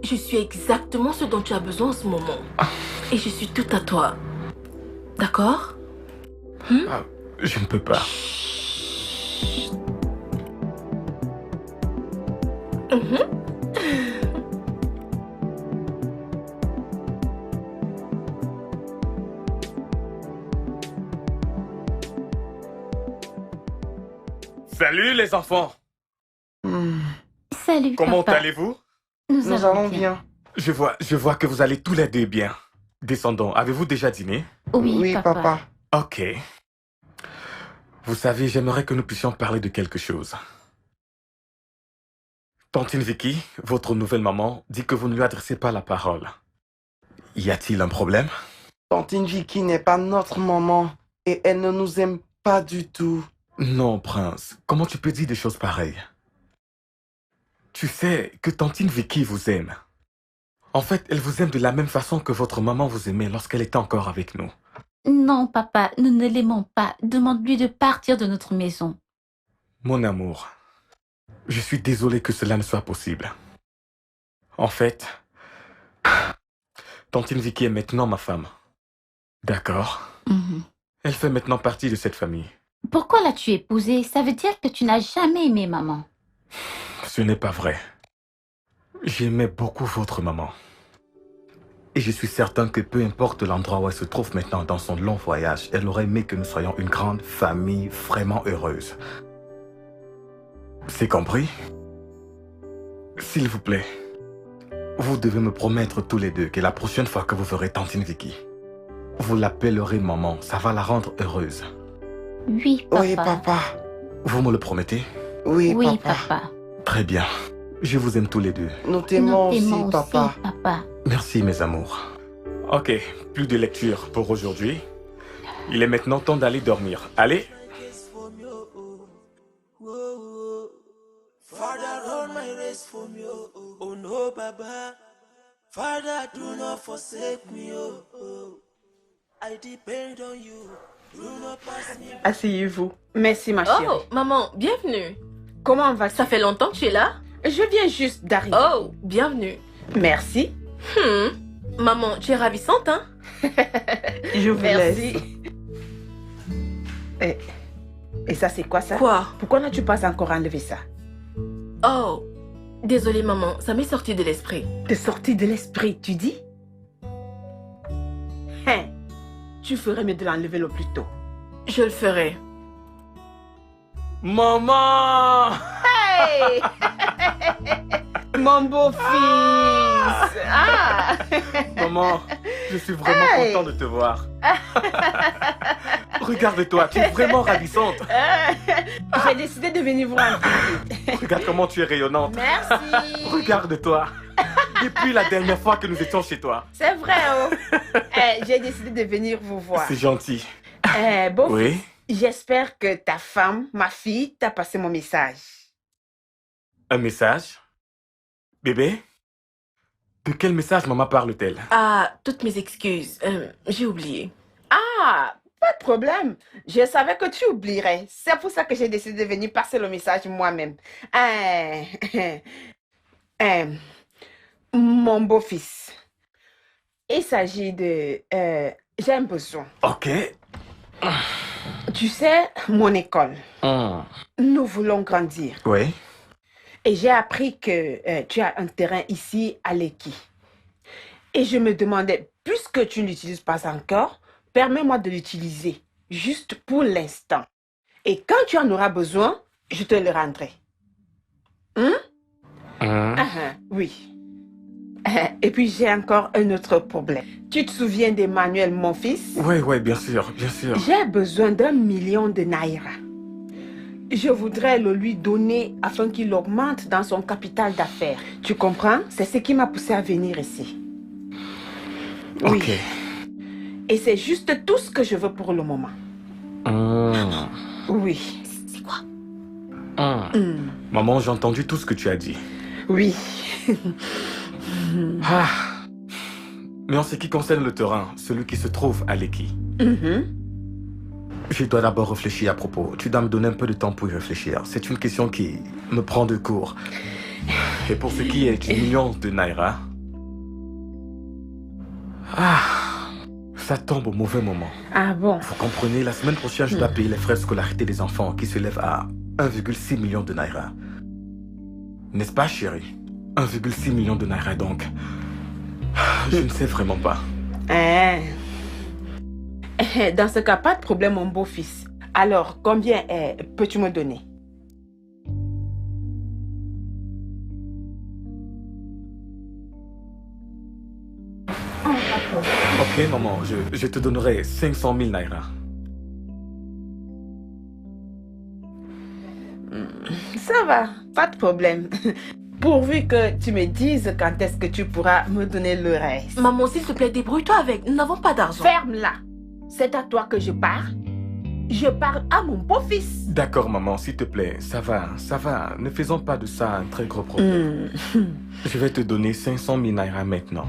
je suis exactement ce dont tu as besoin en ce moment. Et je suis tout à toi. D'accord? Je ne peux pas. Salut les enfants. Salut, Comment papa. allez-vous? Nous allons bien. Je vois que vous allez tous les deux bien. Descendons, avez-vous déjà dîné? Oui, papa. Ok. Vous savez, j'aimerais que nous puissions parler de quelque chose. Tantine Vicky, votre nouvelle maman, dit que vous ne lui adressez pas la parole. Y a-t-il un problème? Tantine Vicky n'est pas notre maman et elle ne nous aime Pas du tout. Non, Prince. Comment tu peux dire des choses pareilles? Tu sais que tantine Vicky vous aime. En fait, elle vous aime de la même façon que votre maman vous aimait lorsqu'elle était encore avec nous. Non, papa, nous ne l'aimons pas. Demande-lui de partir de notre maison. Mon amour, je suis désolé que cela ne soit possible. En fait, tantine Vicky est maintenant ma femme. D'accord? Elle fait maintenant partie de cette famille. Pourquoi l'as-tu épousée? Ça veut dire que tu n'as jamais aimé maman. Ce n'est pas vrai. J'aimais beaucoup votre maman. Et je suis certain que peu importe l'endroit où elle se trouve maintenant dans son long voyage, elle aurait aimé que nous soyons une grande famille vraiment heureuse. C'est compris? S'il vous plaît, vous devez me promettre tous les deux que la prochaine fois que vous verrez tantine Vicky, vous l'appellerez maman. Ça va la rendre heureuse. Oui, papa. Oui, papa. Vous me le promettez? Oui, Oui, papa. papa. Très bien. Je vous aime tous les deux. Nous t'aimons aussi, t'aimons papa. papa. Merci, mes amours. Ok, plus de lecture pour aujourd'hui. Il est maintenant temps d'aller dormir. Allez. Father, run my race for me, oh no, Baba. Father, do not forsake me, oh. I depend on you. Do not pass me. Asseyez-vous. Merci, ma chérie. Oh, maman, bienvenue. Comment va Ça fait longtemps que tu es là? Je viens juste d'arriver. Oh, bienvenue. Merci. Maman, tu es ravissante, hein? Je vous Merci. laisse. Et ça, c'est quoi ça? Quoi? Pourquoi n'as-tu pas encore enlevé ça? Oh, désolée, maman, ça m'est sorti de l'esprit. T'es sorti de l'esprit, tu dis? Hein? Tu ferais mieux de l'enlever le plus tôt. Je le ferai. Maman! Hey! Mon beau-fils! Ah! Maman, je suis vraiment content de te voir. Regarde-toi, tu es vraiment ravissante. J'ai décidé de venir vous rendre visite. Regarde comment tu es rayonnante. Merci! Regarde-toi. Depuis la dernière fois que nous étions chez toi. C'est vrai, oh! J'ai décidé de venir vous voir. C'est gentil. Beau-fils, Oui? j'espère que ta femme, ma fille, t'a passé mon message. Un message? Bébé? De quel message maman parle-t-elle? Ah, toutes mes excuses. J'ai oublié. Ah, pas de problème. Je savais que tu oublierais. C'est pour ça que j'ai décidé de venir passer le message moi-même. Mon beau-fils, il s'agit de... j'ai un besoin. Ok. Tu sais, mon école, nous voulons grandir. Oui. Et j'ai appris que tu as un terrain ici à Lekki. Et je me demandais, puisque tu ne l'utilises pas encore, permets-moi de l'utiliser, juste pour l'instant. Et quand tu en auras besoin, je te le rendrai. Oui. Et puis j'ai encore un autre problème. Tu te souviens d'Emmanuel, mon fils? Oui, bien sûr, bien sûr. J'ai besoin d'1 million de naira. Je voudrais le lui donner afin qu'il augmente dans son capital d'affaires. Tu comprends? C'est ce qui m'a poussé à venir ici. Oui. Ok. Et c'est juste tout ce que je veux pour le moment. Oui. C'est quoi? Maman, j'ai entendu tout ce que tu as dit. Oui. Mais en ce qui concerne le terrain, celui qui se trouve à Lekki, je dois d'abord réfléchir à propos. Tu dois me donner un peu de temps pour y réfléchir. C'est une question qui me prend de court. Et pour ce qui est du million de naira, ça tombe au mauvais moment. Ah bon? Vous comprenez, la semaine prochaine, je dois payer les frais de scolarité des enfants qui s'élèvent à 1,6 million de naira. N'est-ce pas, chérie? 1,6 million de naira, donc. Je ne sais vraiment pas. Dans ce cas, pas de problème, mon beau-fils. Alors, combien peux-tu me donner? Ok, maman, je te donnerai 500 000 naira. Ça va, pas de problème. Pourvu que tu me dises quand est-ce que tu pourras me donner le reste. Maman, s'il te plaît, débrouille-toi avec. Nous n'avons pas d'argent. Ferme-la. C'est à toi que je parle. Je parle à mon beau-fils. D'accord, maman, s'il te plaît. Ça va, ça va. Ne faisons pas de ça un très gros problème. Je vais te donner 500 000 naira maintenant.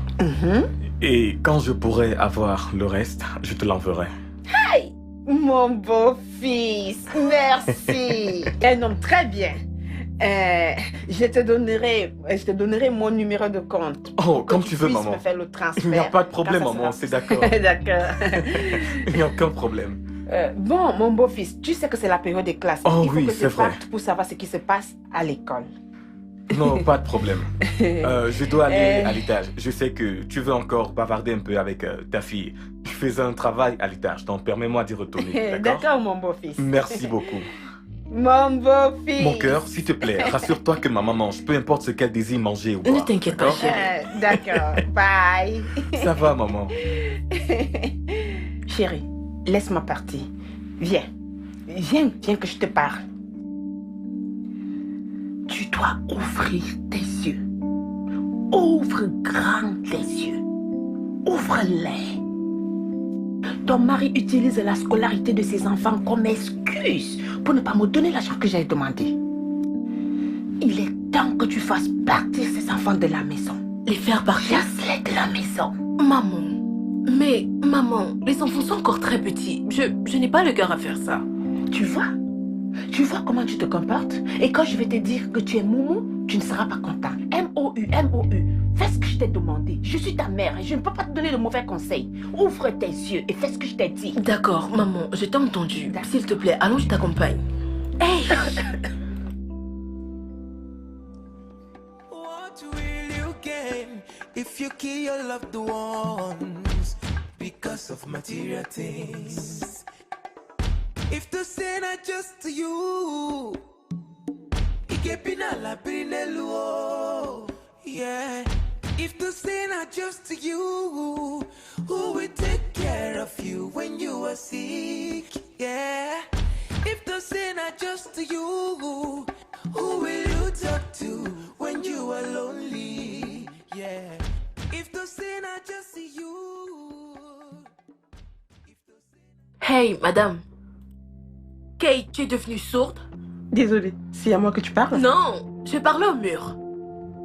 Et quand je pourrai avoir le reste, je te l'enverrai. Hey, mon beau-fils, merci. Un homme très bien. Je te donnerai mon numéro de compte. Oh, comme tu veux, maman. Me faire le transfert. Il n'y a pas de problème, maman, c'est d'accord. D'accord. Il n'y a aucun problème. Bon, mon beau-fils, tu sais que c'est la période des classes. Oh Il faut oui, que c'est tu vrai. partes pour savoir ce qui se passe à l'école. Non, pas de problème. Je dois aller à l'étage. Je sais que tu veux encore bavarder un peu avec ta fille. Je faisais un travail à l'étage, donc permets-moi d'y retourner. D'accord, mon beau-fils. Merci beaucoup. Mon beau-fils. Mon cœur, s'il te plaît, rassure-toi que maman mange, peu importe ce qu'elle désire manger ou Ne boire. t'inquiète pas, chérie. D'accord, bye. Ça va, maman. Chérie, laisse-moi partir. Viens. Viens que je te parle. Tu dois ouvrir tes yeux. Ouvre grand tes yeux. Ouvre-les. Ton mari utilise la scolarité de ses enfants comme excuse pour ne pas me donner l'argent que j'ai demandé. Il est temps que tu fasses partir ces enfants de la maison. Les faire partir? Chasse-les de la maison. Maman, les enfants sont encore très petits. Je n'ai pas le cœur à faire ça. Tu vois comment tu te comportes? Et quand je vais te dire que tu es moumou, tu ne seras pas content. M-O-U. Fais ce que je t'ai demandé. Je suis ta mère et je ne peux pas te donner de mauvais conseils. Ouvre tes yeux et fais ce que je t'ai dit. D'accord, maman, je t'ai entendu. S'il te plaît, allons, je t'accompagne. Hey! What will you gain if you kill your loved ones because of material things? If the sin are just to you, yeah. If the sin are just to you, who will take care of you when you are sick? Yeah. If the sin are just to you, who will you talk to when you are lonely? Yeah. If the sin are just to you. Hey, madame. Kate, tu es devenue sourde? Désolée, c'est à moi que tu parles? Non, je parlais au mur.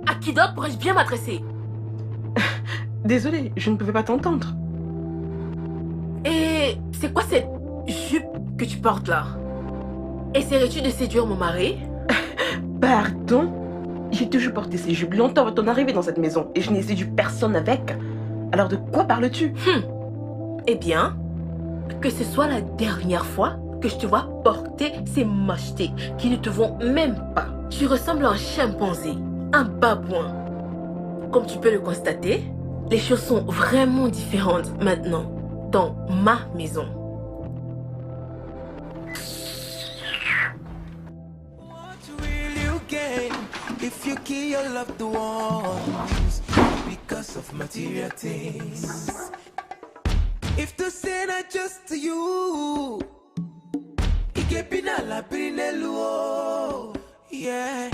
À qui d'autre pourrais-je bien m'adresser? Désolée, je ne pouvais pas t'entendre. Et c'est quoi cette jupe que tu portes là? Essaierais-tu de séduire mon mari? Pardon? J'ai toujours porté ces jupes longtemps avant ton arrivée dans cette maison et je n'ai séduit personne avec. Alors de quoi parles-tu? Eh bien, que ce soit la dernière fois que je te vois porter ces mochetés qui ne te vont même pas. Tu ressembles à un chimpanzé, un babouin. Comme tu peux le constater, les choses sont vraiment différentes maintenant dans ma maison. If you kill your loved ones because of material things. If the sin are just to you, yeah.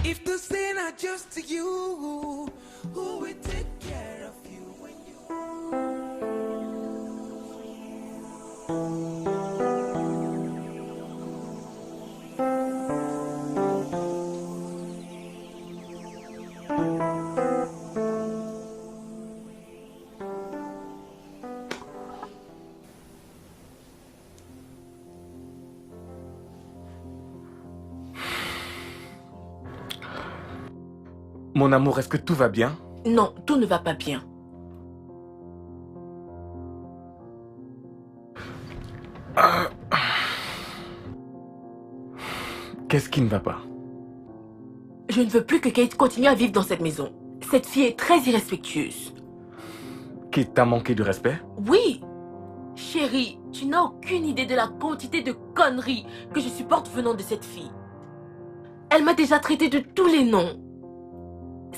If the sin are just to you, who will take care of you when Mon amour, est-ce que tout va bien? Non, tout ne va pas bien. Qu'est-ce qui ne va pas? Je ne veux plus que Kate continue à vivre dans cette maison. Cette fille est très irrespectueuse. Kate t'a manqué de respect? Oui. Chérie, tu n'as aucune idée de la quantité de conneries que je supporte venant de cette fille. Elle m'a déjà traité de tous les noms.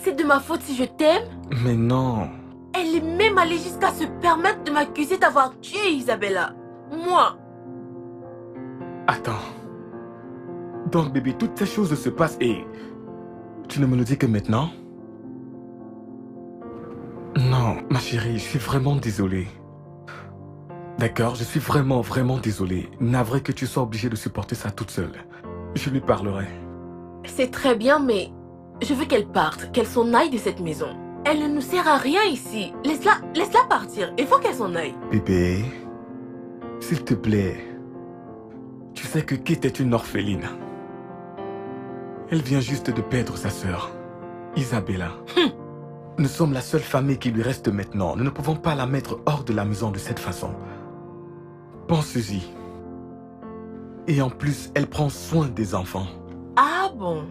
C'est de ma faute si je t'aime? Mais non. Elle est même allée jusqu'à se permettre de m'accuser d'avoir tué Isabella. Moi. Attends. Donc bébé, toutes ces choses se passent et... Tu ne me le dis que maintenant? Non, ma chérie, je suis vraiment désolé. D'accord, je suis vraiment, vraiment désolé. Navré que tu sois obligée de supporter ça toute seule. Je lui parlerai. C'est très bien, mais je veux qu'elle parte, qu'elle s'en aille de cette maison. Elle ne nous sert à rien ici. Laisse-la partir. Il faut qu'elle s'en aille. Bébé, s'il te plaît. Tu sais que Kate est une orpheline. Elle vient juste de perdre sa sœur, Isabella. Nous sommes la seule famille qui lui reste maintenant. Nous ne pouvons pas la mettre hors de la maison de cette façon. Pense-y. Et en plus, elle prend soin des enfants. Ah bon?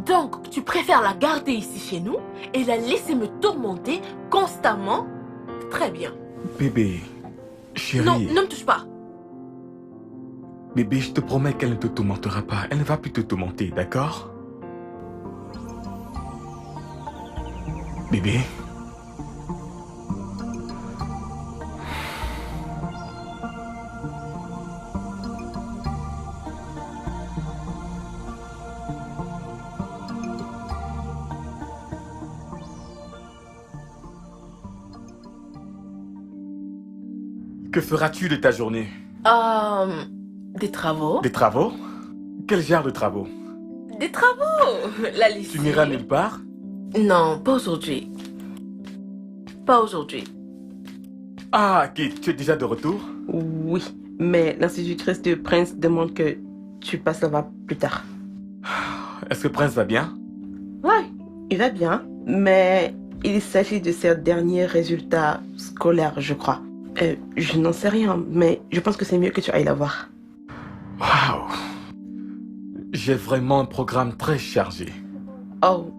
Donc, tu préfères la garder ici chez nous et la laisser me tourmenter constamment? Très bien. Bébé, chérie... Non, ne me touche pas. Bébé, je te promets qu'elle ne te tourmentera pas. Elle ne va plus te tourmenter, d'accord? Bébé. Que feras-tu de ta journée? Des travaux. Des travaux? Quel genre de travaux? Des travaux. La lessive. Tu n'iras nulle part? Non, pas aujourd'hui. Pas aujourd'hui. Ah, Kate, tu es déjà de retour? Oui, mais l'institutrice de Prince demande que tu passes là-bas plus tard. Est-ce que Prince va bien? Ouais, il va bien, mais il s'agit de ses derniers résultats scolaires, je crois. Je n'en sais rien, mais je pense que c'est mieux que tu ailles la voir. Waouh! J'ai vraiment un programme très chargé. Oh.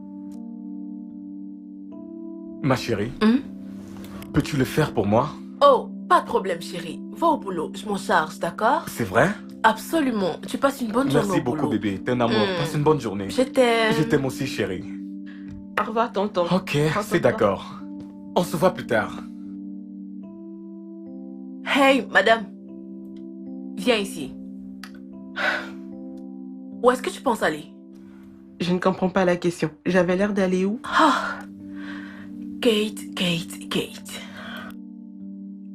Ma chérie, peux-tu le faire pour moi? Oh, pas de problème, chérie. Va au boulot, je m'en charge, d'accord? C'est vrai? Absolument. Tu passes une bonne journée Merci au boulot. beaucoup, bébé. T'es un amour. Passe une bonne journée. Je t'aime. Je t'aime aussi, chérie. Au revoir, tonton. Ok, c'est d'accord. On se voit plus tard. Hey, madame. Viens ici. Où est-ce que tu penses aller? Je ne comprends pas la question. J'avais l'air d'aller où? Ah. Kate, Kate, Kate.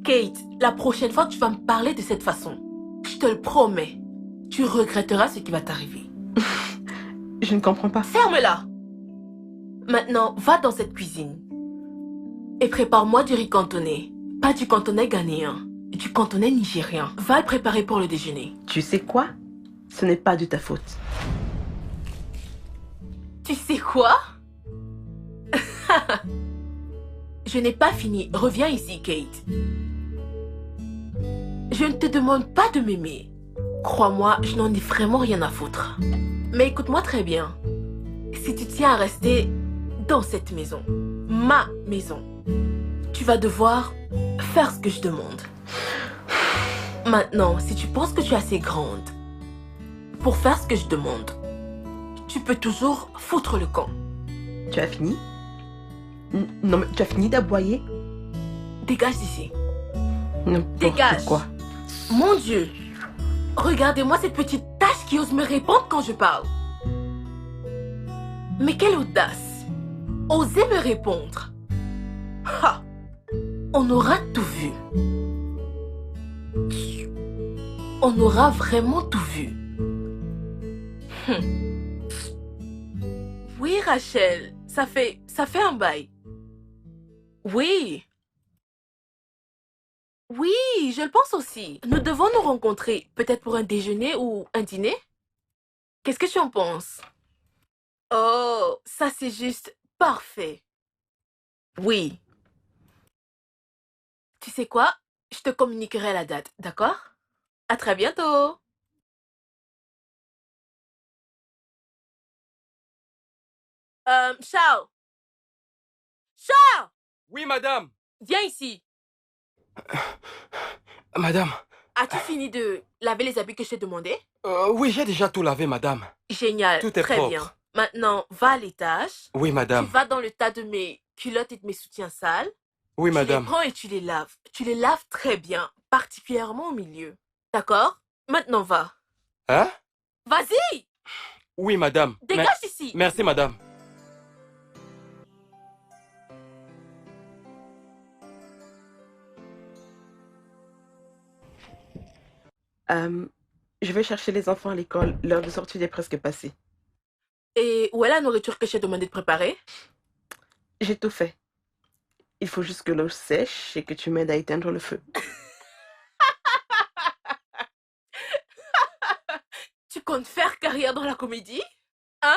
Kate, la prochaine fois que tu vas me parler de cette façon, je te le promets, tu regretteras ce qui va t'arriver. Je ne comprends pas. Ferme-la. Maintenant, va dans cette cuisine et prépare-moi du riz cantonais. Pas du cantonais ghanéen, du cantonais nigérien. Va le préparer pour le déjeuner. Tu sais quoi? Ce n'est pas de ta faute. Tu sais quoi? Je n'ai pas fini. Reviens ici, Kate. Je ne te demande pas de m'aimer. Crois-moi, je n'en ai vraiment rien à foutre. Mais écoute-moi très bien. Si tu tiens à rester dans cette maison, ma maison, tu vas devoir faire ce que je demande. Maintenant, si tu penses que tu es assez grande pour faire ce que je demande, tu peux toujours foutre le camp. Tu as fini? Non, mais tu as fini d'aboyer? Dégage d'ici. Dégage. Quoi? Mon Dieu. Regardez-moi cette petite tache qui ose me répondre quand je parle. Mais quelle audace. Oser me répondre. Ha. On aura tout vu. On aura vraiment tout vu. Oui, Rachel, ça fait un bail. Oui. Oui, je le pense aussi. Nous devons nous rencontrer, peut-être pour un déjeuner ou un dîner. Qu'est-ce que tu en penses? Oh, ça c'est juste parfait. Oui. Tu sais quoi? Je te communiquerai la date, d'accord? À très bientôt. Charles. Charles! Oui, madame. Viens ici. Madame. As-tu fini de laver les habits que je t'ai demandé? Oui, j'ai déjà tout lavé, madame. Génial, Tout est très propre. bien. Maintenant, va à l'étage. Oui, madame. Tu vas dans le tas de mes culottes et de mes soutiens sales. Oui, Tu madame. les prends et tu les laves. Tu les laves très bien, particulièrement au milieu. D'accord? Maintenant, va. Hein? Vas-y! Oui, madame. Dégage d'ici. Merci, madame. Je vais chercher les enfants à l'école. L'heure de sortie est presque passée. Et où est la nourriture que j'ai demandé de préparer? J'ai tout fait. Il faut juste que l'eau sèche et que tu m'aides à éteindre le feu. Tu comptes faire carrière dans la comédie? Hein?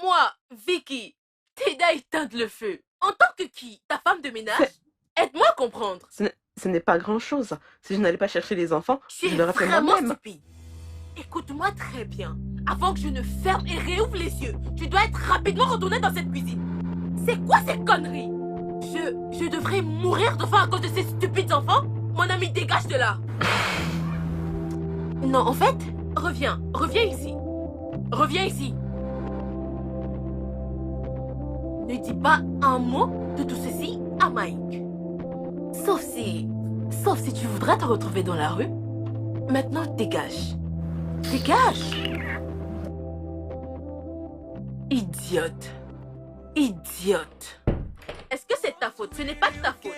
Moi, Vicky, t'aider à éteindre le feu. En tant que qui? Ta femme de ménage? Aide-moi à comprendre. Ce n'est pas grand-chose. Si je n'allais pas chercher les enfants, je l'aurais fait vraiment moi-même. stupide. Écoute-moi très bien. Avant que je ne ferme et réouvre les yeux, tu dois être rapidement retourné dans cette cuisine. C'est quoi cette connerie? Je devrais mourir de faim à cause de ces stupides enfants? Mon ami, dégage de là. Non, en fait, reviens ici. Reviens ici. Ne dis pas un mot de tout ceci à Mike. Sauf si tu voudrais te retrouver dans la rue. Maintenant, dégage. Dégage. Idiote. Idiote. Est-ce que c'est ta faute? Ce n'est pas de ta faute.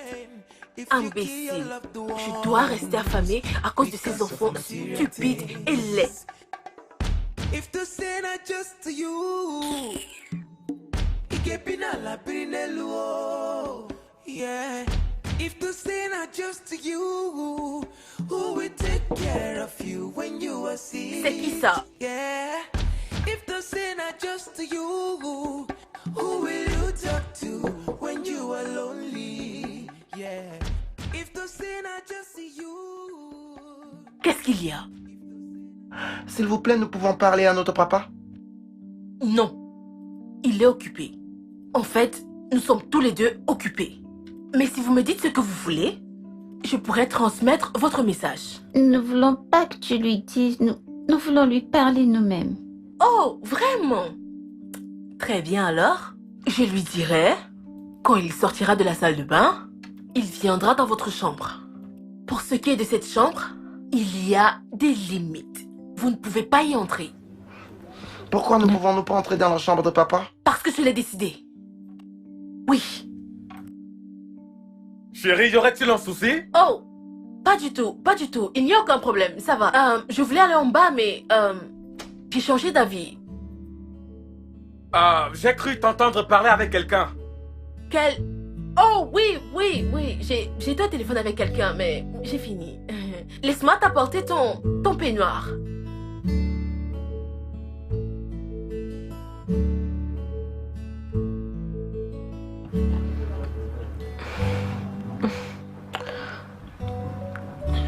Imbécile. Je dois rester affamée à cause de ces enfants stupides et laids. If the sin are just to you, yeah. If the sin are just to you, who will take care of you when you are sick? C'est qui ça? Yeah. If the sin are just to you, who will you talk to when you are lonely? Yeah. If the sin are just to you. Qu'est-ce qu'il y a? S'il vous plaît, nous pouvons parler à notre papa? Non. Il est occupé. En fait, nous sommes tous les deux occupés. Mais si vous me dites ce que vous voulez, je pourrais transmettre votre message. Nous ne voulons pas que tu lui dises. Nous voulons lui parler nous-mêmes. Oh, vraiment? Très bien alors. Je lui dirai, quand il sortira de la salle de bain, il viendra dans votre chambre. Pour ce qui est de cette chambre, il y a des limites. Vous ne pouvez pas y entrer. Pourquoi ne pouvons-nous pas entrer dans la chambre de papa? Parce que je l'ai décidé. Oui. Chérie, y aurait-il un souci? Oh, pas du tout. Il n'y a aucun problème, ça va. Je voulais aller en bas, mais j'ai changé d'avis. J'ai cru t'entendre parler avec quelqu'un. Oh, oui. J'ai été au téléphone avec quelqu'un, mais j'ai fini. Laisse-moi t'apporter ton peignoir.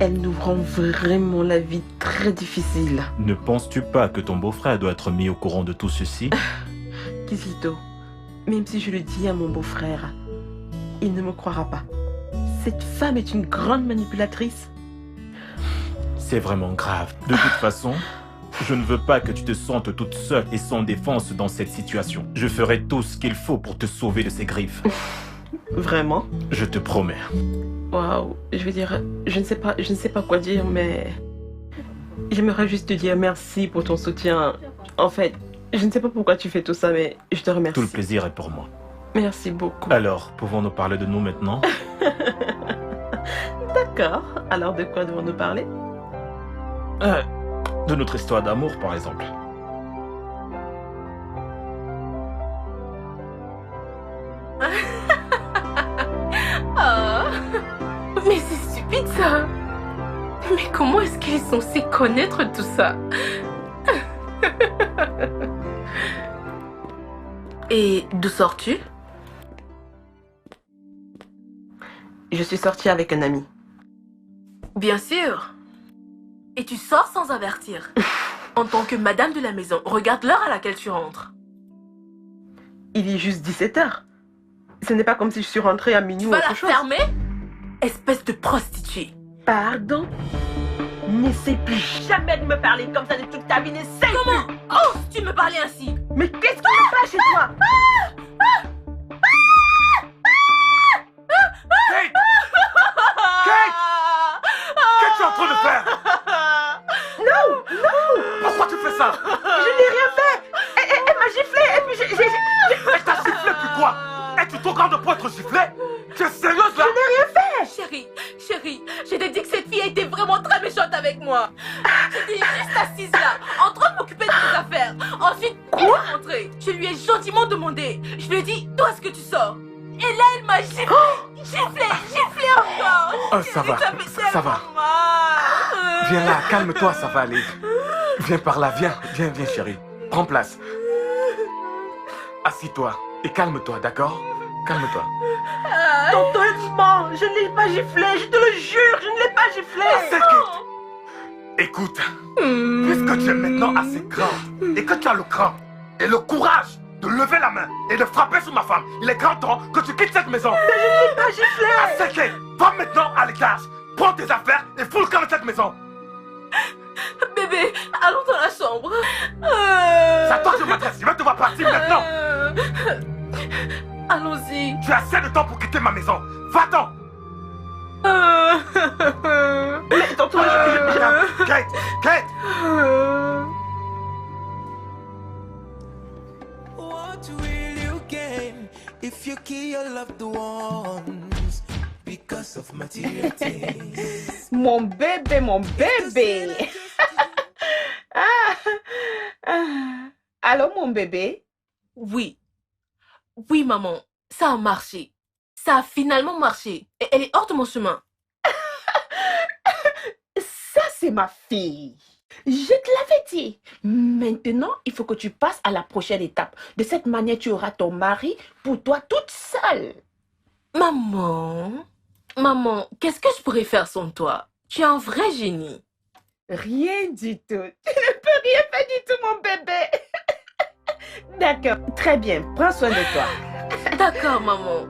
Elle nous rend vraiment la vie très difficile. Ne penses-tu pas que ton beau-frère doit être mis au courant de tout ceci? Kizito, même si je le dis à mon beau-frère, il ne me croira pas. Cette femme est une grande manipulatrice. C'est vraiment grave. De toute façon, je ne veux pas que tu te sentes toute seule et sans défense dans cette situation. Je ferai tout ce qu'il faut pour te sauver de ces griffes. Vraiment? Je te promets. Waouh, je veux dire, je ne sais pas quoi dire, mais j'aimerais juste te dire merci pour ton soutien. En fait, je ne sais pas pourquoi tu fais tout ça, mais je te remercie. Tout le plaisir est pour moi. Merci beaucoup. Alors, pouvons-nous parler de nous maintenant? D'accord. Alors, de quoi devons-nous parler? De notre histoire d'amour, par exemple. Oh, mais c'est stupide ça. Mais comment est-ce qu'il est censé connaître tout ça? Et d'où sors-tu? Je suis sortie avec un ami. Bien sûr. Et tu sors sans avertir. En tant que madame de la maison, regarde l'heure à laquelle tu rentres. Il est juste 17h. Ce n'est pas comme si je suis rentrée à minuit ou autre chose. Tu vas la fermer? Espèce de prostituée. Pardon? N'essaie plus jamais de me parler comme ça de toute ta vie. N'essaie plus. Comment oses-tu me parler ainsi? Mais qu'est-ce qui se passe chez toi? Qu'est-ce que tu es en train de faire? Non! Pourquoi tu fais ça? Je n'ai rien fait! Elle m'a giflé et puis Elle t'a giflé puis quoi? Es-tu trop grande pour être giflée? Tu es sérieuse là? Je n'ai rien fait! Chérie, je t'ai dit que cette fille a été vraiment très méchante avec avec moi. J'étais juste assise là, en train de m'occuper de mes affaires. Ensuite, il est rentré. Je lui ai gentiment demandé. Je lui ai dit, d'où est-ce que tu sors? Et là, elle m'a giflé. Giflé encore. Oh, ça va, ça va. Viens là, calme-toi, ça va aller. Viens par là, viens, chérie. Prends place. Assis-toi et calme-toi, d'accord? Calme-toi. Tonton Edmond, je ne l'ai pas giflé, je te le jure, je ne l'ai pas giflé. Écoute, puisque tu es maintenant assez grande et que tu as le cran et le courage de lever la main et de frapper sur ma femme, il est grand temps que tu quittes cette maison. Mais je ne l'ai pas giflé. Aseke, va maintenant à l'étage, prends tes affaires et fous le camp de cette maison. Bébé, allons dans la chambre. C'est à toi que je m'adresse, je vais devoir partir maintenant. Allons-y. Tu as assez de temps pour quitter ma maison. Va-t'en. Mais tonton, Kate. What will you gain if you kill your loved ones because of material things? Mon bébé, mon bébé. Allô, mon bébé? Oui. Oui, maman. Ça a marché. Ça a finalement marché. Et elle est hors de mon chemin. Ça, c'est ma fille. Je te l'avais dit. Maintenant, il faut que tu passes à la prochaine étape. De cette manière, tu auras ton mari pour toi toute seule. Maman, qu'est-ce que je pourrais faire sans toi? Tu es un vrai génie. Rien du tout. Tu ne peux rien faire du tout, mon bébé. D'accord, très bien. Prends soin de toi. D'accord, maman.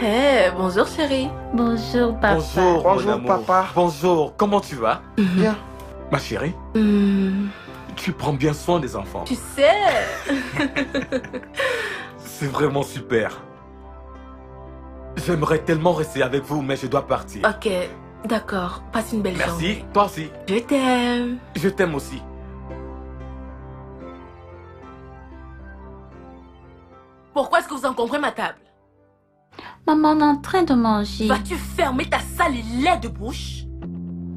Hey, bonjour chérie. Bonjour papa. Bonjour papa. Bonjour, comment tu vas? Bien. Ma chérie, tu prends bien soin des enfants. Tu sais. C'est vraiment super. J'aimerais tellement rester avec vous, mais je dois partir. Ok, d'accord. Passe une belle journée. Merci, toi aussi. Je t'aime. Je t'aime aussi. Pourquoi est-ce que vous encombrez ma table? Maman, on est en train de manger. Vas-tu fermer ta sale et laide bouche?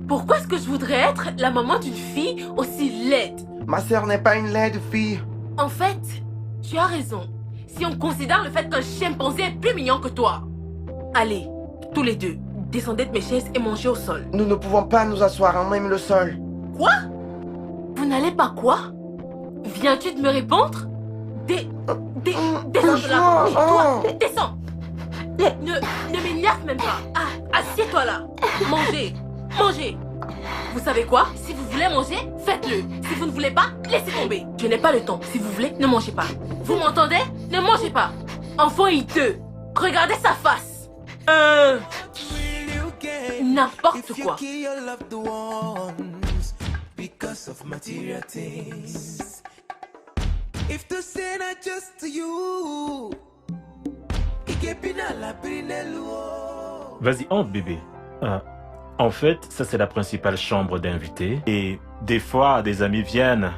Pourquoi est-ce que je voudrais être la maman d'une fille aussi laide? Ma sœur n'est pas une laide fille. En fait, tu as raison. Si on considère le fait qu'un chimpanzé est plus mignon que toi. Allez, tous les deux, descendez de mes chaises et mangez au sol. Nous ne pouvons pas nous asseoir en même le sol. Quoi? Vous n'allez pas quoi? Viens-tu de me répondre? Descends de là. Toi, descends. Ne m'énerve même pas. Ah, assieds-toi là. Mangez. Vous savez quoi? Si vous voulez manger, faites-le. Si vous ne voulez pas, laissez tomber. Je n'ai pas le temps. Si vous voulez, ne mangez pas. Vous m'entendez? Ne mangez pas. Enfant hideux. Regardez sa face. N'importe quoi. Vas-y, entre bébé. En fait, ça c'est la principale chambre d'invités. Et des fois, des amis viennent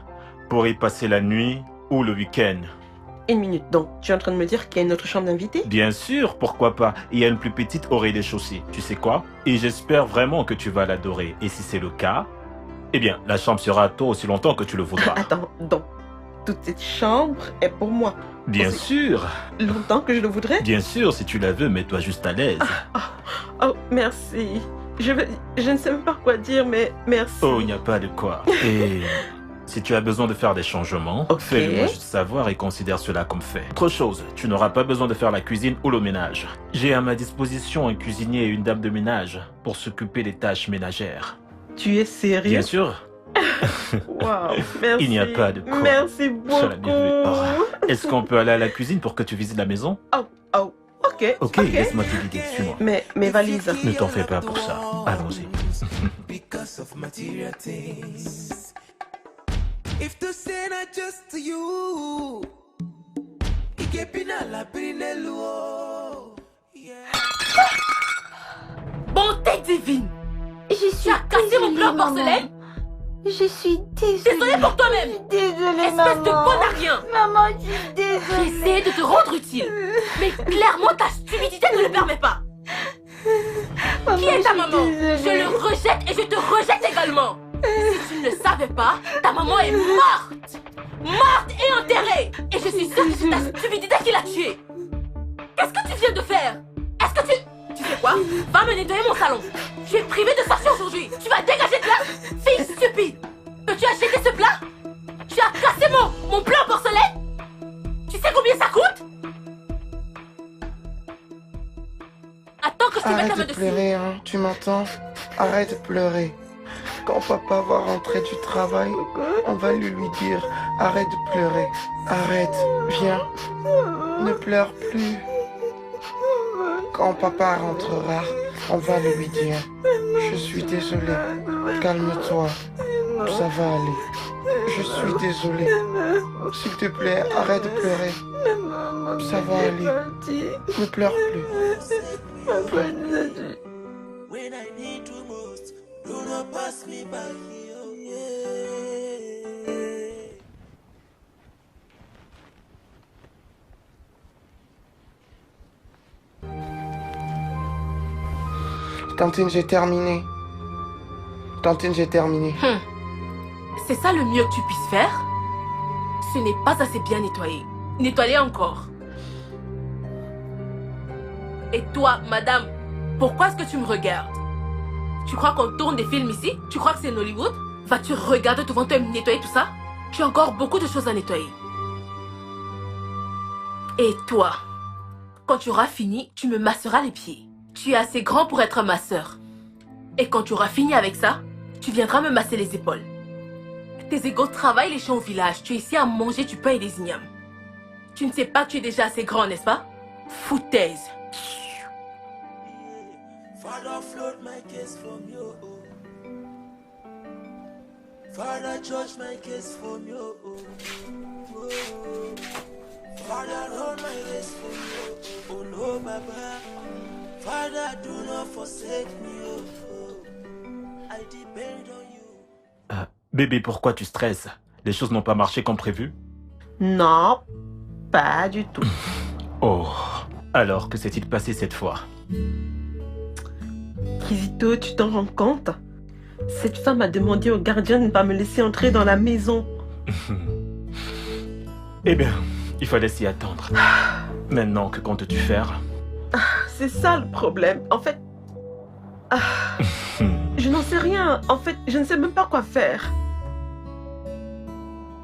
pour y passer la nuit ou le week-end. Une minute, donc tu es en train de me dire qu'il y a une autre chambre d'invités? Bien sûr, pourquoi pas. Il y a une plus petite au rez-de-chaussée. Tu sais quoi? Et j'espère vraiment que tu vas l'adorer. Et si c'est le cas, eh bien, la chambre sera à toi aussi longtemps que tu le voudras. Attends, donc, toute cette chambre est pour moi? Bien sûr. Longtemps que je le voudrais? Bien sûr, si tu la veux, mets-toi juste à l'aise. Oh, merci. Je ne sais même pas quoi dire, mais merci. Oh, il n'y a pas de quoi. Et si tu as besoin de faire des changements, fais-le-moi juste savoir et considère cela comme fait. Autre chose, tu n'auras pas besoin de faire la cuisine ou le ménage. J'ai à ma disposition un cuisinier et une dame de ménage pour s'occuper des tâches ménagères. Tu es sérieux? Bien sûr. Wow, merci. Il n'y a pas de quoi. Merci beaucoup. Est-ce qu'on peut aller à la cuisine pour que tu visites la maison? Oh, ok. Ok, laisse-moi te guider, suis-moi. Mes valises. Ne t'en fais pas pour ça. Allons-y. Bonté divine! Je suis Tu as cassé mon bloc maman. porcelaine? Je suis désolée. Désolée pour toi-même. Désolée, espèce de con à rien. Maman, je suis désolée. J'essaie de te rendre utile. Mais clairement, ta stupidité ne le permet pas. Maman, qui est ta maman? Désolée. Je le rejette et je te rejette également. Si tu ne le savais pas, ta maman est morte. Morte et enterrée. Et je suis sûre que c'est ta stupidité qui l'a tuée. Qu'est-ce que tu viens de faire? Est-ce que tu... Tu sais quoi? Va me nettoyer mon salon. Je suis privée de sortir aujourd'hui. Tu vas dégager de là. Fille stupide. Peux-tu acheter ce plat? Tu as cassé mon plat en porcelaine. Tu sais combien ça coûte? Attends que je te mette la main Arrête de dessus. pleurer, hein, tu m'entends? Arrête de pleurer. Quand papa va rentrer du travail, on va lui dire arrête de pleurer. Arrête, viens. Ne pleure plus. Quand papa rentrera, on va lui dire je suis désolé. Calme-toi. Ça va aller. Je suis désolé. S'il te plaît, arrête de pleurer. Ça va aller. Ne pleure plus. When I need you most, do not pass me by. Tantine, j'ai terminé. Tantine, j'ai terminé. C'est ça le mieux que tu puisses faire? Ce n'est pas assez bien nettoyé. Nettoyez encore. Et toi, madame, pourquoi est-ce que tu me regardes? Tu crois qu'on tourne des films ici? Tu crois que c'est Hollywood? Vas-tu regarder devant toi et me nettoyer tout ça? Tu as encore beaucoup de choses à nettoyer. Et toi, quand tu auras fini, tu me masseras les pieds. Tu es assez grand pour être ma sœur. Et quand tu auras fini avec ça, tu viendras me masser les épaules. Tes égaux travaillent les champs au village. Tu es ici à manger du pain et des ignames. Tu ne sais pas que tu es déjà assez grand, n'est-ce pas? Foutaise. Father, float my case from you. Father, judge my case from you. Father, hold my race from you. Oh no, Baba. Father, do not forsake me. I depend on you. Bébé, pourquoi tu stresses? Les choses n'ont pas marché comme prévu? Non, pas du tout. Oh, alors que s'est-il passé cette fois? Kizito, tu t'en rends compte? Cette femme a demandé au gardien de ne pas me laisser entrer dans la maison. Eh bien, il fallait s'y attendre. Maintenant, que comptes-tu faire? C'est ça le problème. En fait... je n'en sais rien. En fait, je ne sais même pas quoi faire.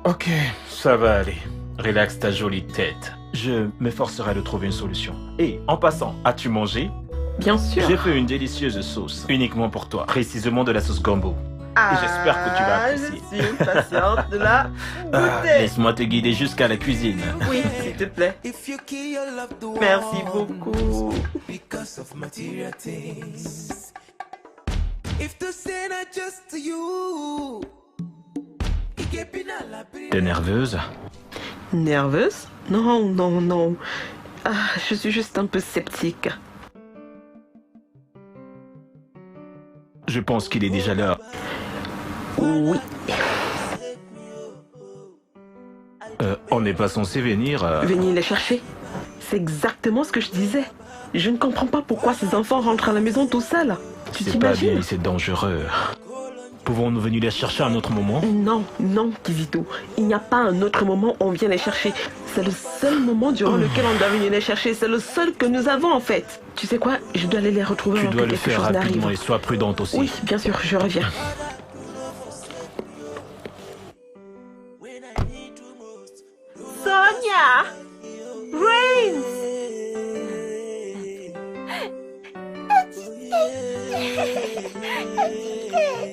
Ok, ça va aller. Relaxe ta jolie tête. Je m'efforcerai de trouver une solution. Et en passant, as-tu mangé? Bien sûr. J'ai fait une délicieuse sauce, uniquement pour toi. Précisément de la sauce gombo. Et j'espère que tu vas apprécier. Je suis impatiente de la goûter. Laisse-moi te guider jusqu'à la cuisine. Oui, s'il te plaît. Merci beaucoup. Because of material things. If to say not just to you. T'es nerveuse? Nerveuse? Non, non, non. Je suis juste un peu sceptique. Je pense qu'il est déjà l'heure. Oui. On n'est pas censé venir... Venir les chercher. C'est exactement ce que je disais. Je ne comprends pas pourquoi ces enfants rentrent à la maison tout seuls. Tu C'est pas bien, t'imagines? c'est dangereux. Pouvons-nous venir les chercher à un autre moment? Non, non, Kizito. Il n'y a pas un autre moment où on vient les chercher. C'est le seul moment durant lequel on doit venir les chercher. C'est le seul que nous avons en fait. Tu sais quoi? Je dois aller les retrouver Tu avant dois que le quelque faire chose rapidement n'arrive. et sois prudente aussi. Oui, bien sûr, je reviens. Sonia! Brains!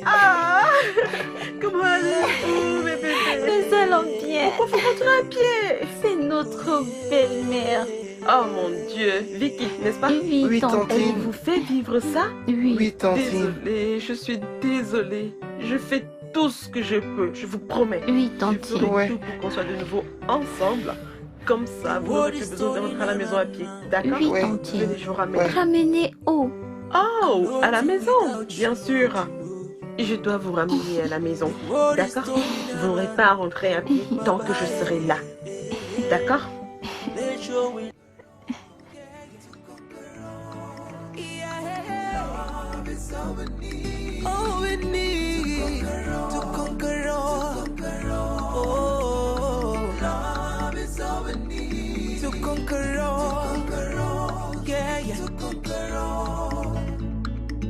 Ah! Comment allez-vous, mes bébés? Nous allons bien. Pourquoi faut rentrer à pied? C'est notre belle-mère. Oh mon Dieu, Vicky, n'est-ce pas? Oui, On tantine. vous fait vivre ça? Oui. Oui, tantine. Désolée, je suis désolée. Je fais tout ce que je peux, je vous promets. Oui, Je tantine. ferai tout pour qu'on soit de nouveau ensemble. Comme ça, vous n'aurez plus besoin de rentrer à la maison à pied. D'accord? Oui, tantine. Je vous ramène. Ramenez où? Oh, à la maison, bien sûr. je dois vous ramener à la maison. D'accord? Vous n'aurez pas à rentrer à pied tant que je serai là. D'accord? All we need to conquer all. Oh, love is all we need to conquer all. Yeah, yeah. To conquer all.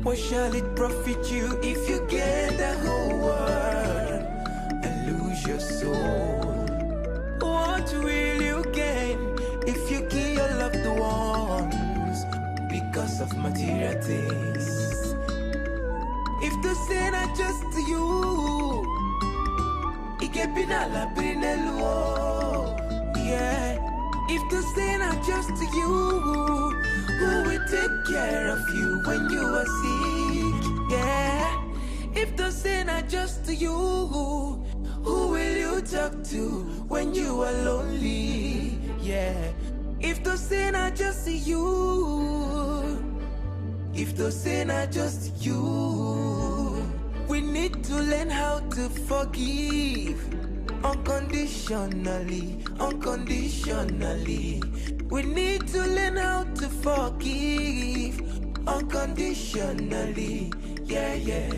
What shall it profit you if you get the whole world and lose your soul? What will you gain if you kill your loved ones because of material things? If the sin are just to you, it can be not la brinelo. Yeah. If the sin are just to you, who will take care of you when you are sick? Yeah. If the sin are just to you, who will you talk to when you are lonely? Yeah. If the sin are just to you, if the sin are just you, we need to learn how to forgive unconditionally, unconditionally. We need to learn how to forgive unconditionally, yeah, yeah.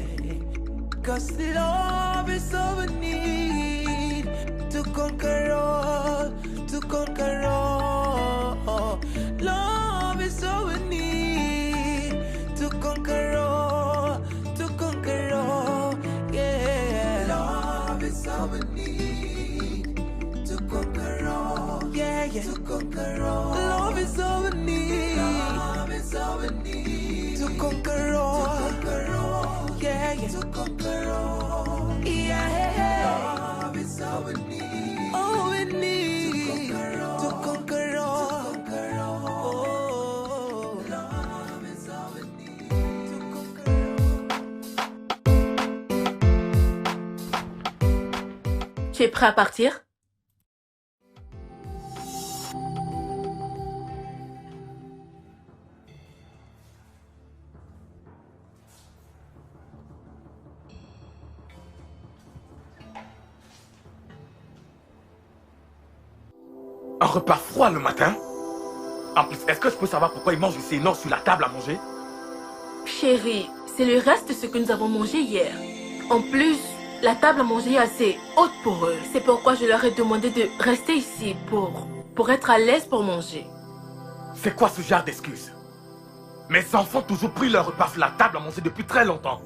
Cause love is all we need to conquer all, to conquer all. Love is all we need to conquer all, yeah. Love is all we need to conquer all, yeah, yeah. To conquer all. Love is all we need. Love is all we need to conquer all, yeah, yeah. To conquer all, yeah. Love is all we need. All we need to conquer all, to conquer all. Love is all we need to conquer all. Tu es prêt à partir? Un repas froid le matin? En plus, est-ce que je peux savoir pourquoi ils mangent ces énormes sur la table à manger? Chérie, c'est le reste de ce que nous avons mangé hier. En plus, la table à manger est assez haute pour eux. C'est pourquoi je leur ai demandé de rester ici pour être à l'aise pour manger. C'est quoi ce genre d'excuses? Mes enfants ont toujours pris leur repas sur la table à manger depuis très longtemps.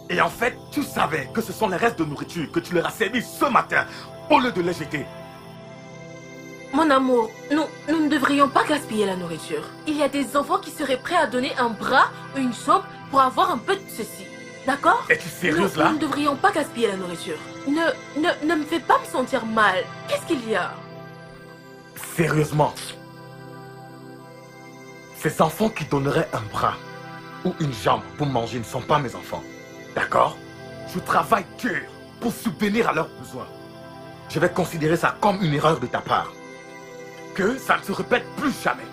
Et en fait, tu savais que ce sont les restes de nourriture que tu leur as servi ce matin au lieu de les jeter. Mon amour, nous ne devrions pas gaspiller la nourriture. Il y a des enfants qui seraient prêts à donner un bras ou une jambe pour avoir un peu de ceci. D'accord? Es-tu sérieuse là? Nous ne devrions pas gaspiller la nourriture. Ne me fais pas me sentir mal. Qu'est-ce qu'il y a? Sérieusement. Ces enfants qui donneraient un bras ou une jambe pour manger ne sont pas mes enfants. D'accord? Je travaille dur pour subvenir à leurs besoins. Je vais considérer ça comme une erreur de ta part. Que ça ne se répète plus jamais.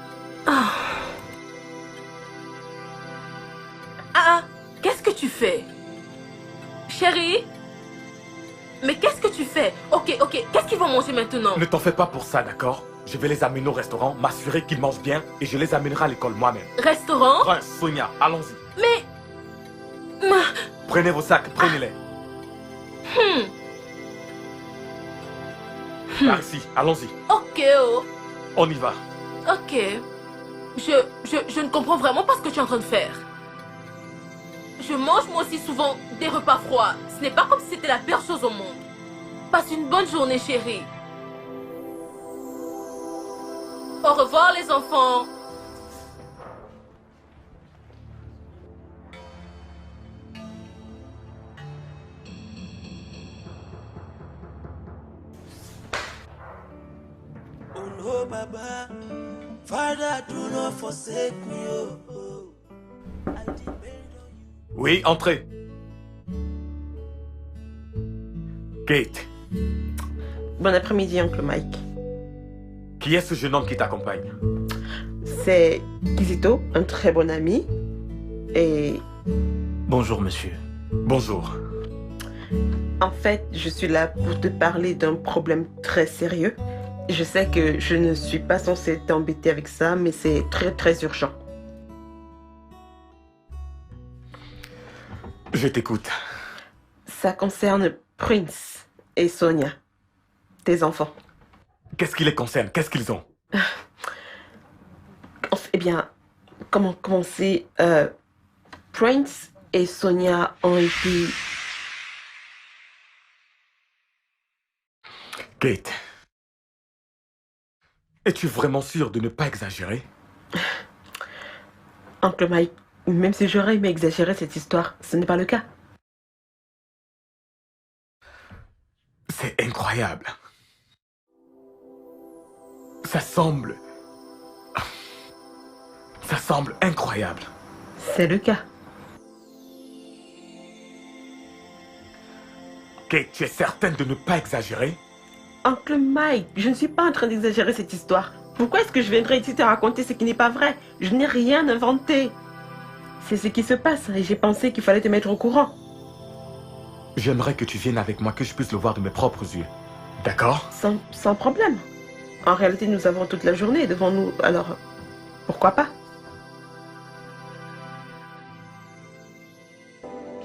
Qu'est-ce que tu fais? Chérie? Mais qu'est-ce que tu fais? Ok, qu'est-ce qu'ils vont manger maintenant? Ne t'en fais pas pour ça, d'accord? Je vais les amener au restaurant, m'assurer qu'ils mangent bien et je les amènerai à l'école moi-même. Restaurant? Ouais, Sonia, allons-y. Mais... Prenez vos sacs, prenez-les. Par ici, allons-y. Ok, On y va. Ok. Je ne comprends vraiment pas ce que tu es en train de faire. Je mange moi aussi souvent des repas froids. Ce n'est pas comme si c'était la pire chose au monde. Passe une bonne journée, chérie. Au revoir, les enfants. Oh no, Baba, Father, do not forsake me. Oui, entrez. Kate. Bon après-midi, Oncle Mike. Qui est ce jeune homme qui t'accompagne? C'est Kizito, un très bon ami. Et... Bonjour, monsieur. Bonjour. En fait, je suis là pour te parler d'un problème très sérieux. Je sais que je ne suis pas censée t'embêter avec ça, mais c'est très très urgent. Je t'écoute. Ça concerne Prince et Sonia, tes enfants. Qu'est-ce qui les concerne? Qu'est-ce qu'ils ont? Eh bien, comment commencer? Prince et Sonia ont été... Kate, es-tu vraiment sûre de ne pas exagérer? Oncle Mike, même si j'aurais aimé exagérer cette histoire, ce n'est pas le cas. C'est incroyable. Ça semble incroyable. C'est le cas. Kate, tu es certaine de ne pas exagérer? Oncle Mike, je ne suis pas en train d'exagérer cette histoire. Pourquoi est-ce que je viendrais ici te raconter ce qui n'est pas vrai? Je n'ai rien inventé. C'est ce qui se passe et j'ai pensé qu'il fallait te mettre au courant. J'aimerais que tu viennes avec moi, que je puisse le voir de mes propres yeux. D'accord? Sans problème. En réalité, nous avons toute la journée devant nous, alors pourquoi pas?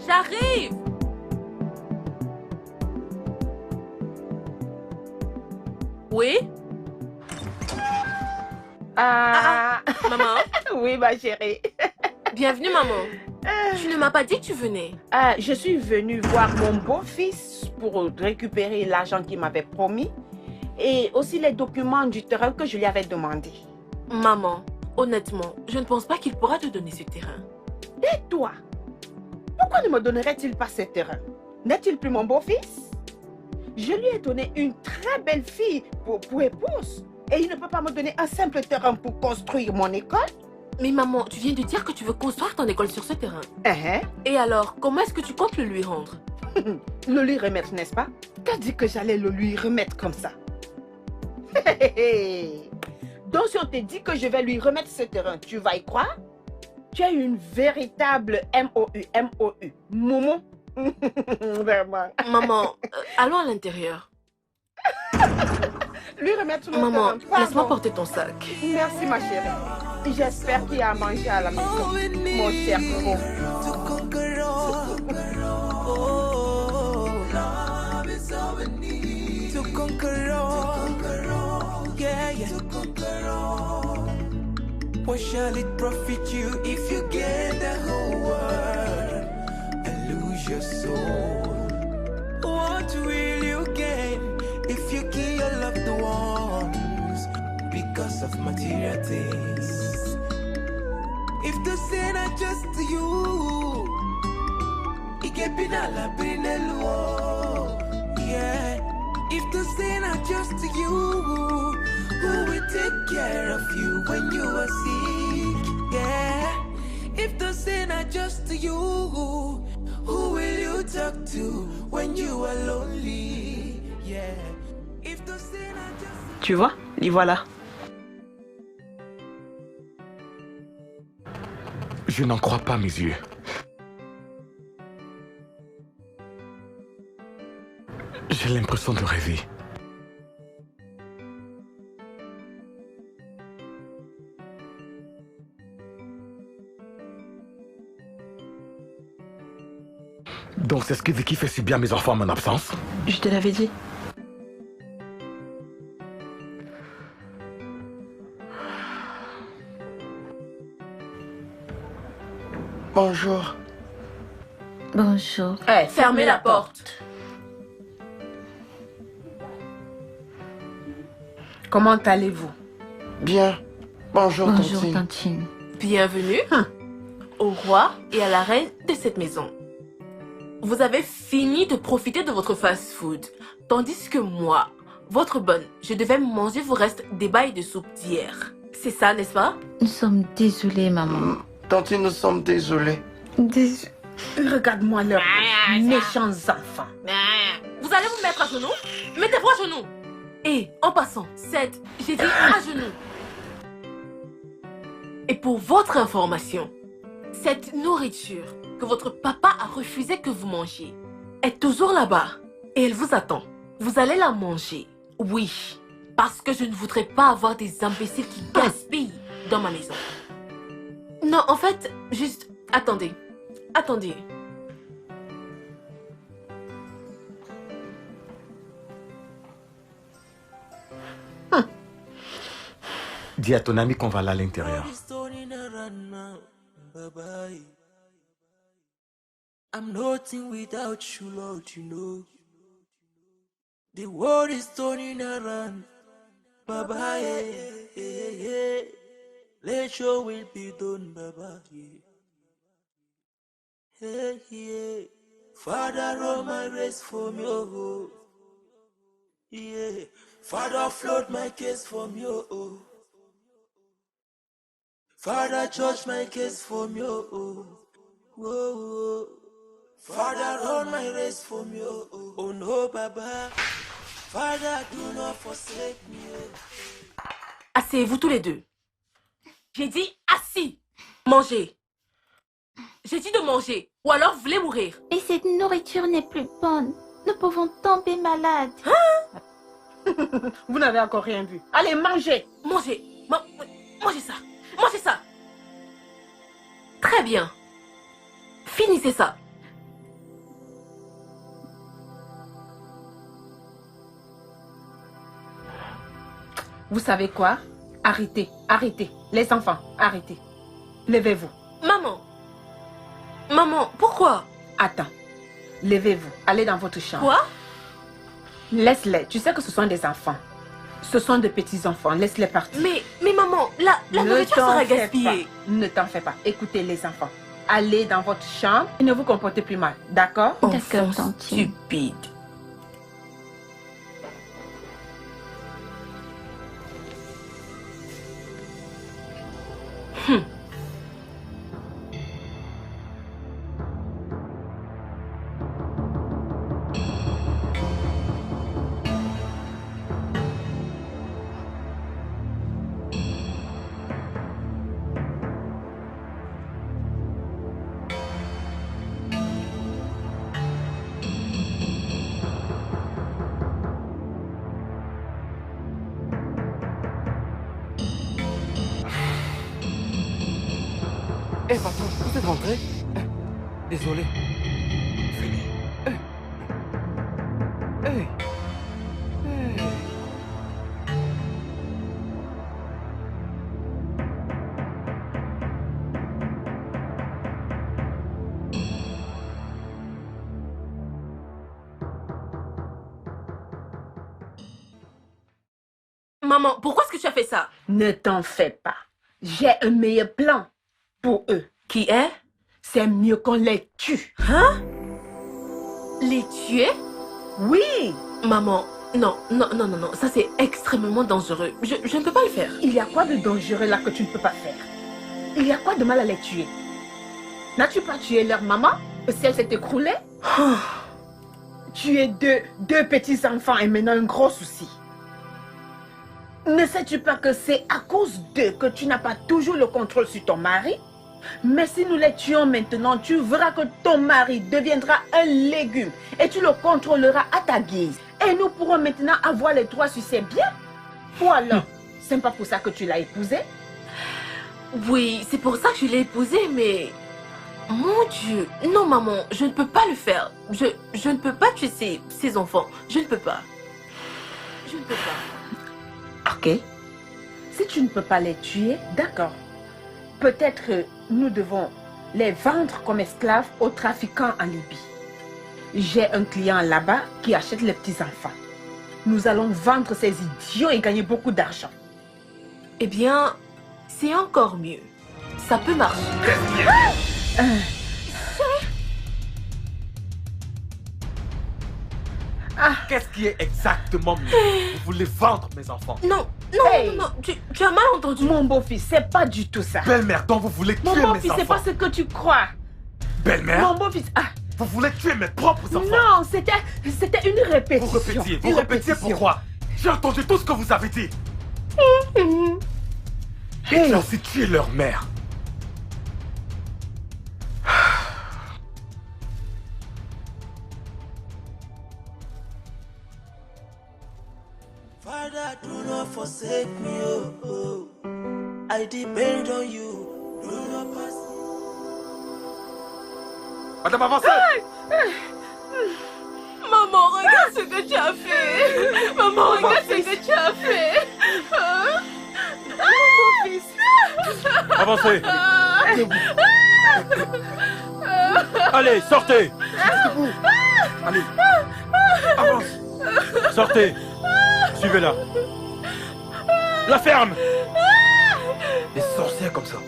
J'arrive! Oui? Maman? Oui, ma chérie. Bienvenue, maman. Tu ne m'as pas dit que tu venais. Je suis venue voir mon beau-fils pour récupérer l'argent qu'il m'avait promis et aussi les documents du terrain que je lui avais demandé. Maman, honnêtement, je ne pense pas qu'il pourra te donner ce terrain. Et toi? Pourquoi ne me donnerait-il pas ce terrain? N'est-il plus mon beau-fils? Je lui ai donné une très belle fille pour épouse. Et il ne peut pas me donner un simple terrain pour construire mon école? Mais maman, tu viens de dire que tu veux construire ton école sur ce terrain. Uh-huh. Et alors, comment est-ce que tu comptes le lui rendre? Le lui remettre, n'est-ce pas? T'as dit que j'allais le lui remettre comme ça. Donc si on te dit que je vais lui remettre ce terrain, tu vas y croire? Tu es une véritable MOU. Momo. Vraiment. Maman, allons à l'intérieur. Lui remettre mon Maman, terrain. laisse-moi porter ton sac. Merci ma chérie. J'espère qu'il y a à manger à la maison. Mon cher Momo. What shall it profit you if you gain the whole world and lose your soul? What will you gain if you kill your loved ones because of material things? If the sin are just to you, it can be yeah. If the sin are just to you, who will take care of you when you are sick? Yeah. If the sin are just to you, who will you talk to when you are lonely? Yeah. If the sin are just... Tu vois, les voilà. Je n'en crois pas mes yeux. J'ai l'impression de rêver. Donc c'est ce que Vicky fait si bien à mes enfants en mon absence? Je te l'avais dit. Bonjour. Bonjour. Fermez la porte. Comment allez-vous? Bien. Bonjour, Bonjour, Tantine. Tantine. Bienvenue au roi et à la reine de cette maison. Vous avez fini de profiter de votre fast-food, tandis que moi, votre bonne, je devais manger vos restes des bails de soupe d'hier. C'est ça, n'est-ce pas? Nous sommes désolés, maman. Tantine, nous sommes désolés. Regarde-moi leurs méchants enfants. Vous allez vous mettre à genoux? Mettez-vous à genoux. Et en passant, j'ai dit à genoux. Et pour votre information, cette nourriture que votre papa a refusé que vous mangiez est toujours là-bas et elle vous attend. Vous allez la manger. Oui, parce que je ne voudrais pas avoir des imbéciles qui gaspillent dans ma maison. Non, en fait, juste... Attendez. Attendez. Dis à ton ami qu'on va aller à l'intérieur. I'm nothing without you, Lord, you know. The world is turning around. Baba, yeah. Let your will be done, Baba, yeah. Father, roll my race from you, yeah. Father, float my case from you, Father, judge my case from you, whoa. Father, run my race from you, oh no, Baba. Father, do not forsake me. Asseyez-vous tous les deux. J'ai dit assis. Mangez. J'ai dit de manger. Ou alors vous voulez mourir. Mais cette nourriture n'est plus bonne. Nous pouvons tomber malades. Hein? Vous n'avez encore rien vu. Allez, mangez. Mangez. Mangez ça. Mangez ça. Très bien. Finissez ça. Vous savez quoi? Arrêtez. Les enfants, arrêtez. Levez-vous. Maman, pourquoi? Attends. Levez-vous. Allez dans votre chambre. Quoi? Laisse-les. Tu sais que ce sont des enfants. Ce sont de petits-enfants. Laisse-les partir. Mais maman, la nourriture sera gaspillée. Ne t'en fais pas. Écoutez les enfants. Allez dans votre chambre et ne vous comportez plus mal. D'accord? Enfant stupide. Eh, patron, vous êtes rentré? Désolé. Venez. Hey. Maman, pourquoi est-ce que tu as fait ça? Ne t'en fais pas. J'ai un meilleur plan pour eux. Qui est? C'est mieux qu'on les tue. Hein? Les tuer? Oui. Maman, non, ça c'est extrêmement dangereux. Je ne peux pas le faire. Il y a quoi de dangereux là que tu ne peux pas faire? Il y a quoi de mal à les tuer? N'as-tu pas tué leur maman si elle s'est écroulée? Tu es deux petits-enfants et maintenant un gros souci. Ne sais-tu pas que c'est à cause d'eux que tu n'as pas toujours le contrôle sur ton mari? Mais si nous les tuons maintenant, tu verras que ton mari deviendra un légume et tu le contrôleras à ta guise. Et nous pourrons maintenant avoir les droits sur ses biens. Ou alors, c'est pas pour ça que tu l'as épousé? Oui, c'est pour ça que je l'ai épousé, mais... Mon Dieu, non maman, je ne peux pas le faire. Je ne peux pas tuer ces enfants. Je ne peux pas. Je ne peux pas. Ok. Si tu ne peux pas les tuer, d'accord. Peut-être nous devons les vendre comme esclaves aux trafiquants en Libye. J'ai un client là-bas qui achète les petits-enfants. Nous allons vendre ces idiots et gagner beaucoup d'argent. Eh bien, c'est encore mieux. Ça peut marcher. Qu'est-ce qui est exactement mieux? Vous voulez vendre mes enfants? Non, tu as mal entendu. Mon beau-fils, c'est pas du tout ça. Belle-mère, donc vous voulez tuer mes enfants? Mon beau-fils, c'est pas ce que tu crois. Belle-mère? Mon beau-fils, vous voulez tuer mes propres enfants? Non, c'était une répétition. Vous répétiez pourquoi? J'ai entendu tout ce que vous avez dit. Et tu as aussi tué leur mère. forsake me, oh, oh. I depend on you. Do not pass. Madame, avancez! Maman, regarde ce que tu as fait. Maman, regarde ce que tu as fait. Mon fils. Avancez. Allez, sortez. Allez, avance. Sortez. Suivez-la. La ferme. Des sorcières comme ça.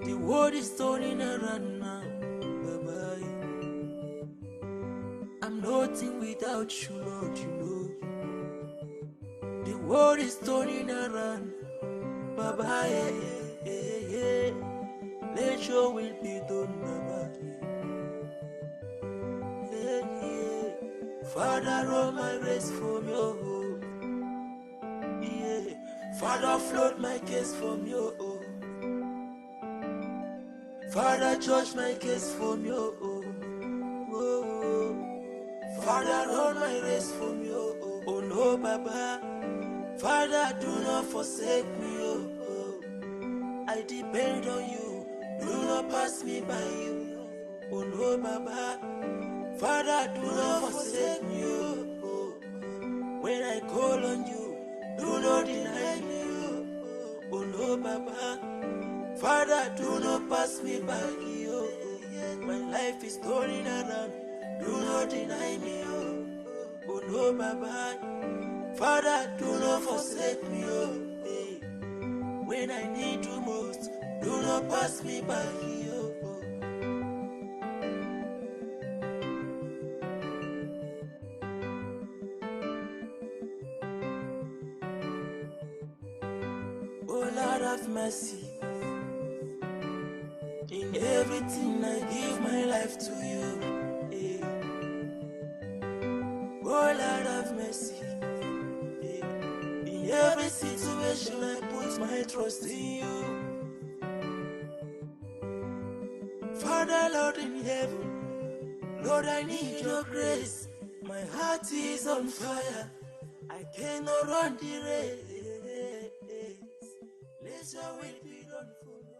The world is turning around now, bye-bye. I'm nothing without you, Lord, you know. The world is turning around, bye-bye. Let your will be done, bye-bye. Father, roll my race from your home. Father, float my case from your home. Father, judge my case from your own. Oh, Father, run my race from your own. Oh no, Baba. Father, do not forsake me. Oh, I depend on you. Do not pass me by you. Oh no, Baba. Father, do not forsake me. Oh, when I call on you, do not deny me. Oh no, Baba. Father, do not pass me by, oh. My life is turning around, do not deny me, oh no, Baba. Father, do not forsake me, oh. When I need you most, do not pass me by, oh. Oh Lord have mercy. In everything I give my life to you. Oh Lord have mercy. In every situation I put my trust in you. Father, Lord in heaven, Lord, I need your grace. My heart is on fire. I cannot run the race. Let your will be done for me.